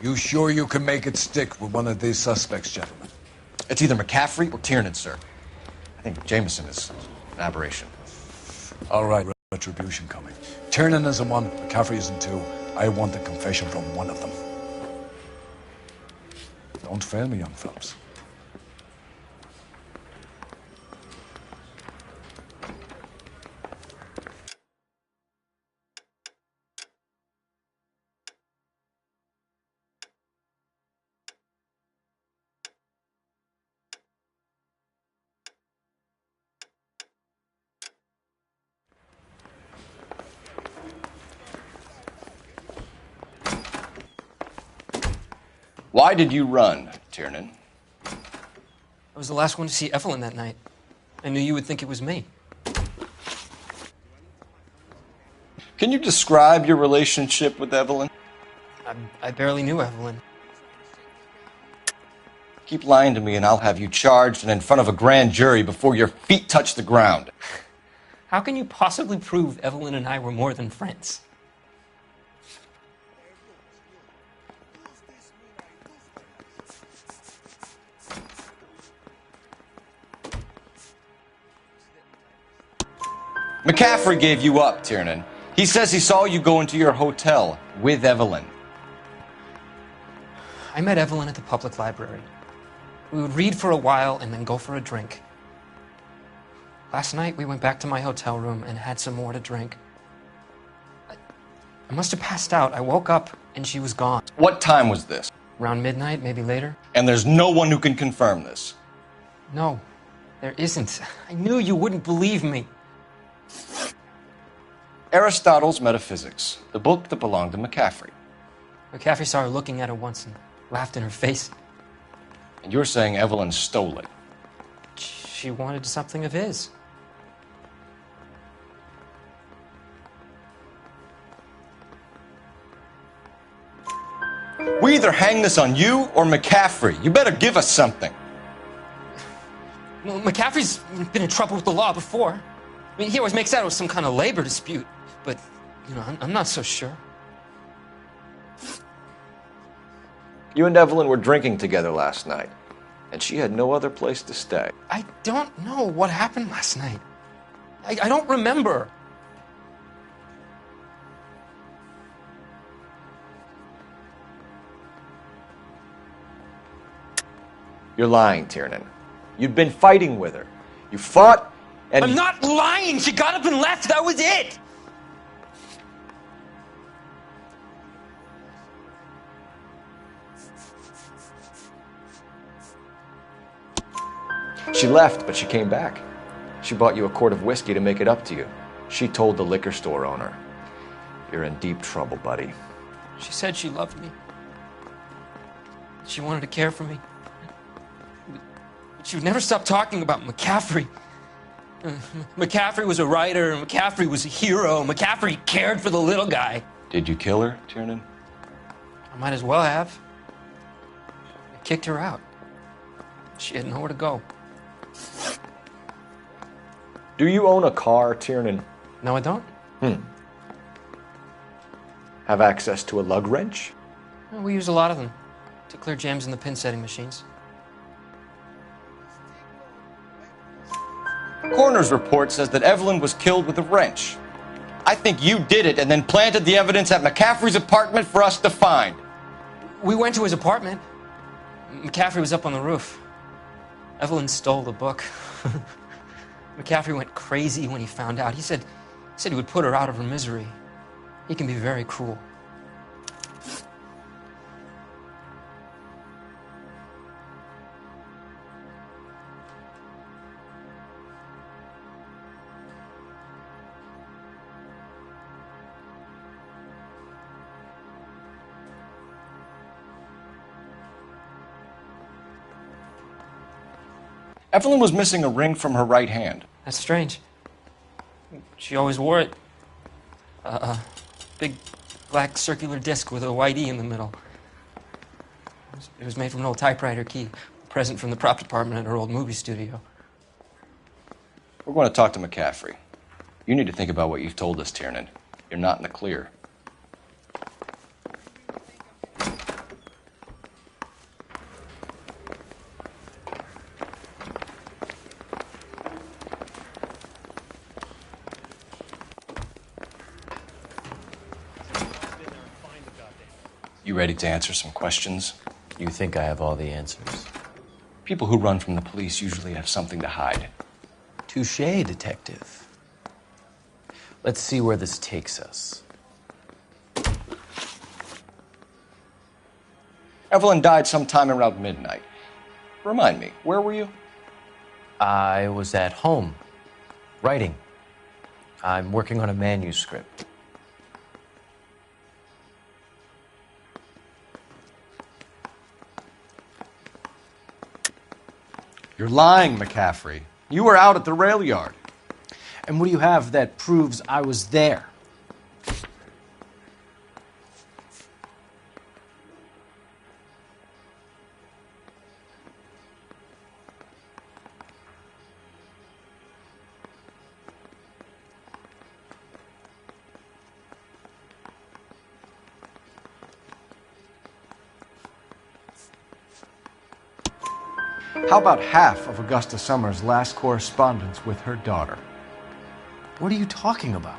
Speaker 1: You sure you can make it stick with one of these suspects, gentlemen?
Speaker 5: It's either McCaffrey or Tiernan, sir. I think Jameson is an aberration.
Speaker 1: All right, retribution coming. Tiernan isn't one, McCaffrey isn't two. I want a confession from one of them. Don't fail me, young fellas.
Speaker 5: Why did you run, Tiernan?
Speaker 6: I was the last one to see Evelyn that night. I knew you would think it was me.
Speaker 5: Can you describe your relationship with Evelyn?
Speaker 6: I barely knew Evelyn.
Speaker 5: Keep lying to me and I'll have you charged and in front of a grand jury before your feet touch the ground.
Speaker 6: How can you possibly prove Evelyn and I were more than friends?
Speaker 5: McCaffrey gave you up, Tiernan. He says he saw you go into your hotel with Evelyn.
Speaker 6: I met Evelyn at the public library. We would read for a while and then go for a drink. Last night, we went back to my hotel room and had some more to drink. I must have passed out. I woke up and she was gone.
Speaker 5: What time was this?
Speaker 6: Around midnight, maybe later.
Speaker 5: And there's no one who can confirm this.
Speaker 6: No, there isn't. I knew you wouldn't believe me.
Speaker 5: Aristotle's Metaphysics, the book that belonged to McCaffrey.
Speaker 6: McCaffrey saw her looking at it once and laughed in her face.
Speaker 5: And you're saying Evelyn stole it?
Speaker 6: She wanted something of his.
Speaker 2: We either hang this on you or McCaffrey. You better give us something.
Speaker 6: Well, McCaffrey's been in trouble with the law before. I mean, he always makes out it was some kind of labor dispute, but, you know, I'm not so sure.
Speaker 5: You and Evelyn were drinking together last night, and she had no other place to stay.
Speaker 6: I don't know what happened last night. I don't remember.
Speaker 5: You're lying, Tiernan. You'd been fighting with her. You fought, and...
Speaker 6: I'm not lying! She got up and left! That was it!
Speaker 5: She left, but she came back. She bought you a quart of whiskey to make it up to you. She told the liquor store owner. You're in deep trouble, buddy.
Speaker 6: She said she loved me. She wanted to care for me. But she would never stop talking about McCaffrey. McCaffrey was a writer, McCaffrey was a hero, McCaffrey cared for the little guy.
Speaker 5: Did you kill her, Tiernan?
Speaker 6: I might as well have. I kicked her out. She had nowhere to go.
Speaker 5: Do you own a car, Tiernan?
Speaker 6: No, I don't.
Speaker 5: Have access to a lug wrench?
Speaker 6: Well, we use a lot of them to clear jams in the pin setting machines.
Speaker 2: Coroner's report says that Evelyn was killed with a wrench. I think you did it and then planted the evidence at McCaffrey's apartment for us to find.
Speaker 6: We went to his apartment. McCaffrey was up on the roof. Evelyn stole the book. McCaffrey went crazy when he found out. He said he would put her out of her misery. He can be very cruel.
Speaker 2: Evelyn was missing a ring from her right hand.
Speaker 6: That's strange. She always wore it. A big black circular disc with a white E in the middle. It was made from an old typewriter key, a present from the prop department at her old movie studio.
Speaker 2: We're going to talk to McCaffrey. You need to think about what you've told us, Tiernan. You're not in the clear. You ready to answer some questions?
Speaker 17: You think I have all the answers?
Speaker 2: People who run from the police usually have something to hide.
Speaker 17: Touché, detective. Let's see where this takes us.
Speaker 2: Evelyn died sometime around midnight. Remind me, where were you?
Speaker 17: I was at home, writing. I'm working on a manuscript.
Speaker 2: You're lying, McCaffrey. You were out at the rail yard.
Speaker 8: And what do you have that proves I was there?
Speaker 9: How about half of Augusta Summers' last correspondence with her daughter?
Speaker 8: What are you talking about?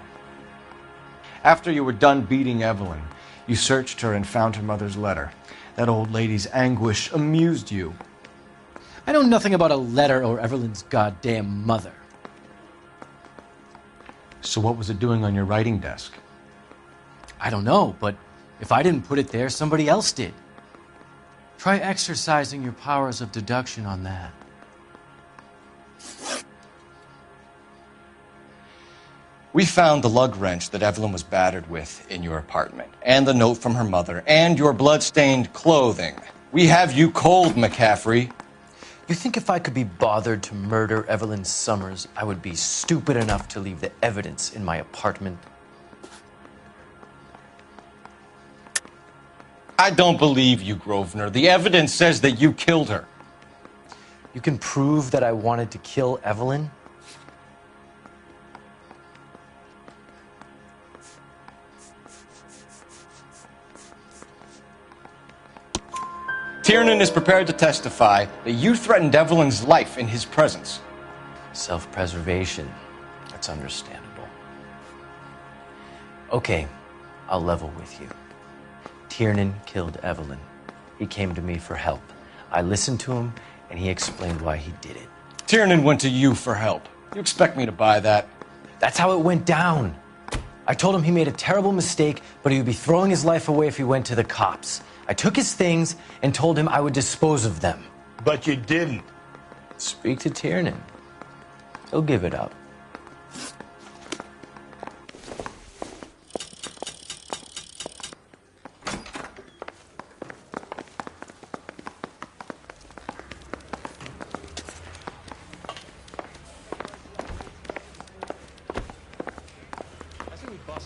Speaker 9: After you were done beating Evelyn, you searched her and found her mother's letter. That old lady's anguish amused you.
Speaker 8: I know nothing about a letter or Evelyn's goddamn mother.
Speaker 9: So what was it doing on your writing desk?
Speaker 8: I don't know, but if I didn't put it there, somebody else did. Try exercising your powers of deduction on that.
Speaker 2: We found the lug wrench that Evelyn was battered with in your apartment, and the note from her mother, and your blood-stained clothing. We have you cold, McCaffrey.
Speaker 17: You think if I could be bothered to murder Evelyn Summers, I would be stupid enough to leave the evidence in my apartment?
Speaker 2: I don't believe you, Grosvenor. The evidence says that you killed her.
Speaker 17: You can prove that I wanted to kill Evelyn?
Speaker 2: Tiernan is prepared to testify that you threatened Evelyn's life in his presence.
Speaker 17: Self-preservation. That's understandable. Okay, I'll level with you. Tiernan killed Evelyn. He came to me for help. I listened to him, and he explained why he did it.
Speaker 2: Tiernan went to you for help. You expect me to buy that?
Speaker 17: That's how it went down. I told him he made a terrible mistake, but he would be throwing his life away if he went to the cops. I took his things and told him I would dispose of them.
Speaker 3: But you didn't.
Speaker 17: Speak to Tiernan. He'll give it up.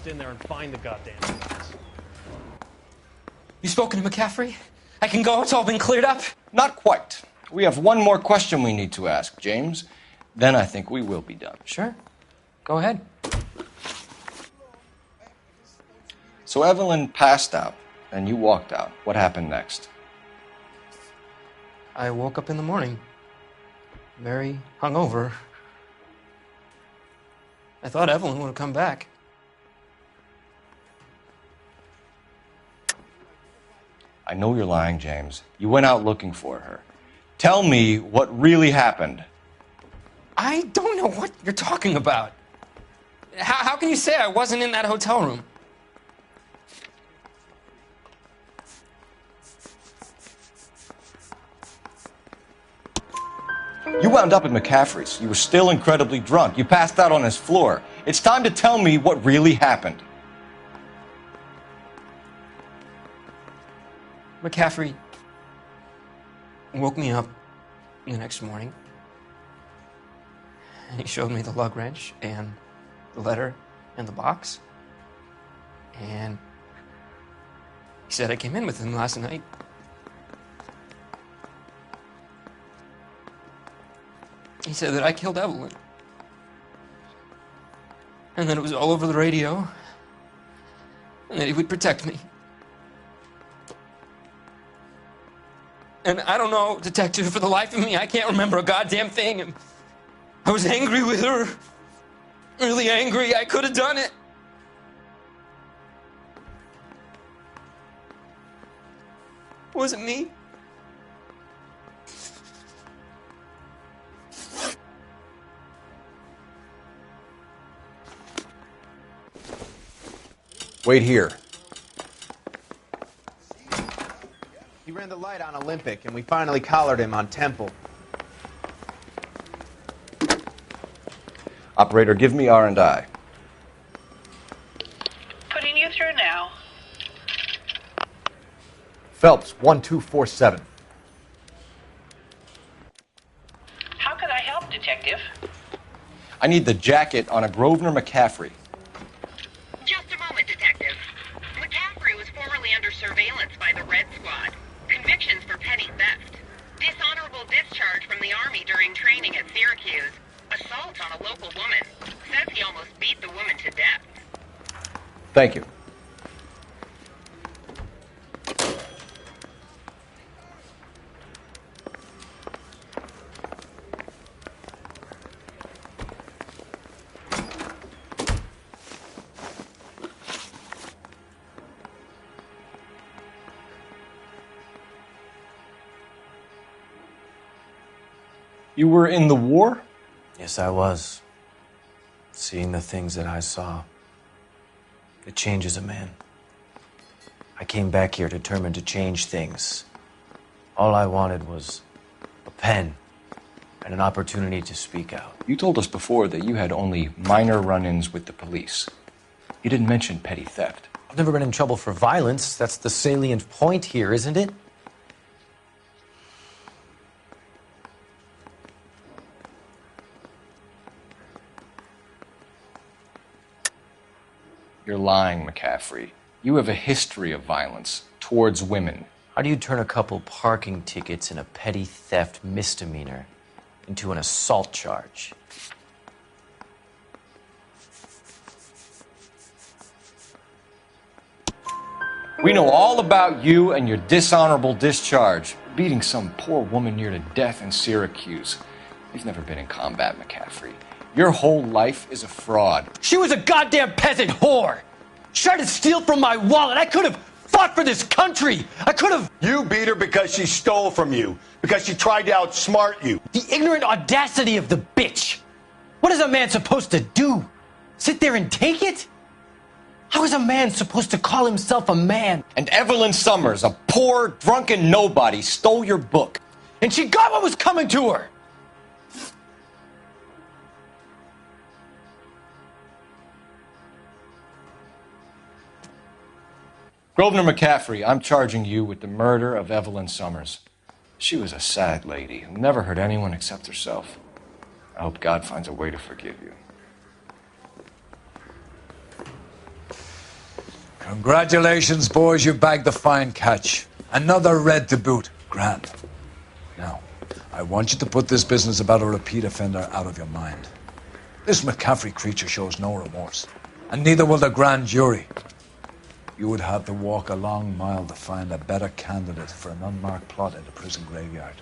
Speaker 7: In there and find the goddamn things.
Speaker 6: You spoken to McCaffrey? I can go? It's all been cleared up?
Speaker 2: Not quite. We have one more question we need to ask, James. Then I think we will be done.
Speaker 6: Sure. Go ahead.
Speaker 2: So Evelyn passed out, and you walked out. What happened next?
Speaker 6: I woke up in the morning, very hungover. I thought Evelyn would have come back.
Speaker 2: I know you're lying, James. You went out looking for her. Tell me what really happened.
Speaker 6: I don't know what you're talking about. How can you say I wasn't in that hotel room?
Speaker 2: You wound up at McCaffrey's. You were still incredibly drunk. You passed out on his floor. It's time to tell me what really happened.
Speaker 6: McCaffrey woke me up the next morning, and he showed me the lug wrench and the letter and the box, and he said I came in with him last night. He said that I killed Evelyn, and that it was all over the radio, and that he would protect me. And I don't know, detective, for the life of me, I can't remember a goddamn thing. And I was angry with her. Really angry. I could have done it. It wasn't me.
Speaker 9: Wait here.
Speaker 13: He ran the light on Olympic, and we finally collared him on Temple.
Speaker 2: Operator, give me R&I.
Speaker 12: Putting you through now.
Speaker 14: Phelps, 1247.
Speaker 12: How could I help, detective?
Speaker 2: I need the jacket on a Grosvenor McCaffrey.
Speaker 12: Just a moment, detective. McCaffrey was formerly under surveillance by the Red Squad. Convictions for petty theft. Dishonorable discharge from the Army during training at Syracuse. Assault on a local woman. Says he almost beat the woman to death.
Speaker 2: Thank you. You were in the war?
Speaker 17: Yes, I was. Seeing the things that I saw, it changes a man. I came back here determined to change things. All I wanted was a pen and an opportunity to speak out.
Speaker 2: You told us before that you had only minor run-ins with the police. You didn't mention petty theft.
Speaker 17: I've never been in trouble for violence. That's the salient point here, isn't it?
Speaker 2: You're lying, McCaffrey. You have a history of violence. towards women.
Speaker 10: How do you turn a couple parking tickets and a petty theft misdemeanor into an assault charge?
Speaker 2: We know all about you and your dishonorable discharge, beating some poor woman near to death in Syracuse. You've never been in combat, McCaffrey. Your whole life is a fraud.
Speaker 8: She was a goddamn peasant whore. She tried to steal from my wallet. I could have fought for this country. I could have.
Speaker 16: You beat her because she stole from you, because she tried to outsmart you.
Speaker 8: The ignorant audacity of the bitch. What is a man supposed to do? Sit there and take it? How is a man supposed to call himself a man?
Speaker 2: And Evelyn Summers, a poor, drunken nobody, stole your book.
Speaker 8: And she got what was coming to her.
Speaker 2: Grosvenor McCaffrey, I'm charging you with the murder of Evelyn Summers. She was a sad lady who never hurt anyone except herself. I hope God finds a way to forgive you.
Speaker 1: Congratulations, boys. You bagged the fine catch. Another red to boot. Grand. Now, I want you to put this business about a repeat offender out of your mind. This McCaffrey creature shows no remorse, and neither will the grand jury. You would have to walk a long mile to find a better candidate for an unmarked plot in the prison graveyard.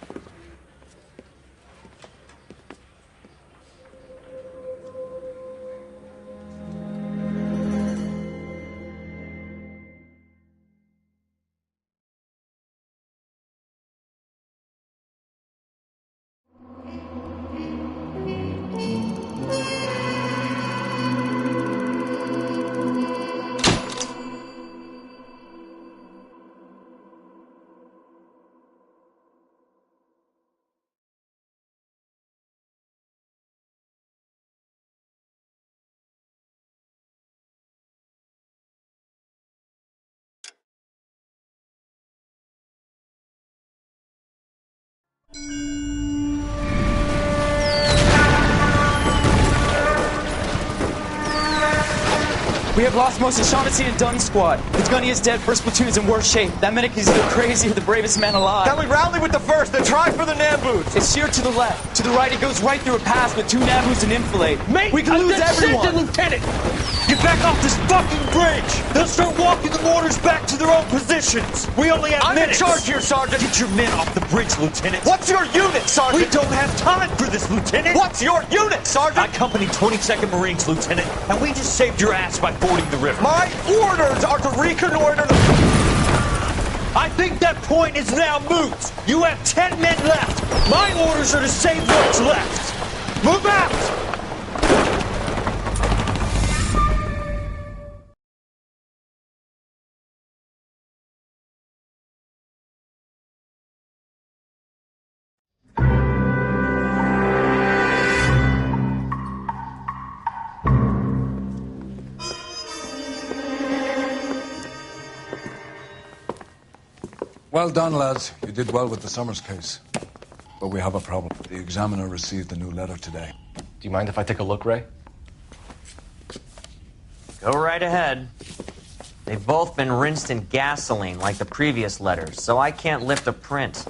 Speaker 20: We have lost most of Shaughnessy and Dunn's squad. The gunny is dead, first platoon is in worse shape. That medic is either crazy or the bravest man alive.
Speaker 19: Then we rally with the first, then try for the Nambus.
Speaker 20: It's sheer to the left. To the right, it goes right through a pass with 2 Nambus and enfilade. Mate, we can lose everyone.
Speaker 22: Lieutenant, get back off this fucking bridge. They'll start walking the mortars back to their own positions. We only have minutes.
Speaker 19: I'm in charge here, Sergeant.
Speaker 22: Get your men off the bridge, Lieutenant.
Speaker 19: What's your unit, Sergeant?
Speaker 22: We don't have time for this, Lieutenant.
Speaker 19: What's your unit, Sergeant?
Speaker 22: I company 22nd Marines, Lieutenant, and we just saved your ass by fording the river.
Speaker 19: My orders are to reconnoiter the...
Speaker 22: I think that point is now moot. You have 10 men left. My orders are to save what's left. Move out!
Speaker 1: Well done, lads. You did well with the Summers case. But we have a problem. The examiner received a new letter today.
Speaker 2: Do you mind if I take a look, Ray?
Speaker 10: Go right ahead. They've both been rinsed in gasoline like the previous letters, so I can't lift a print.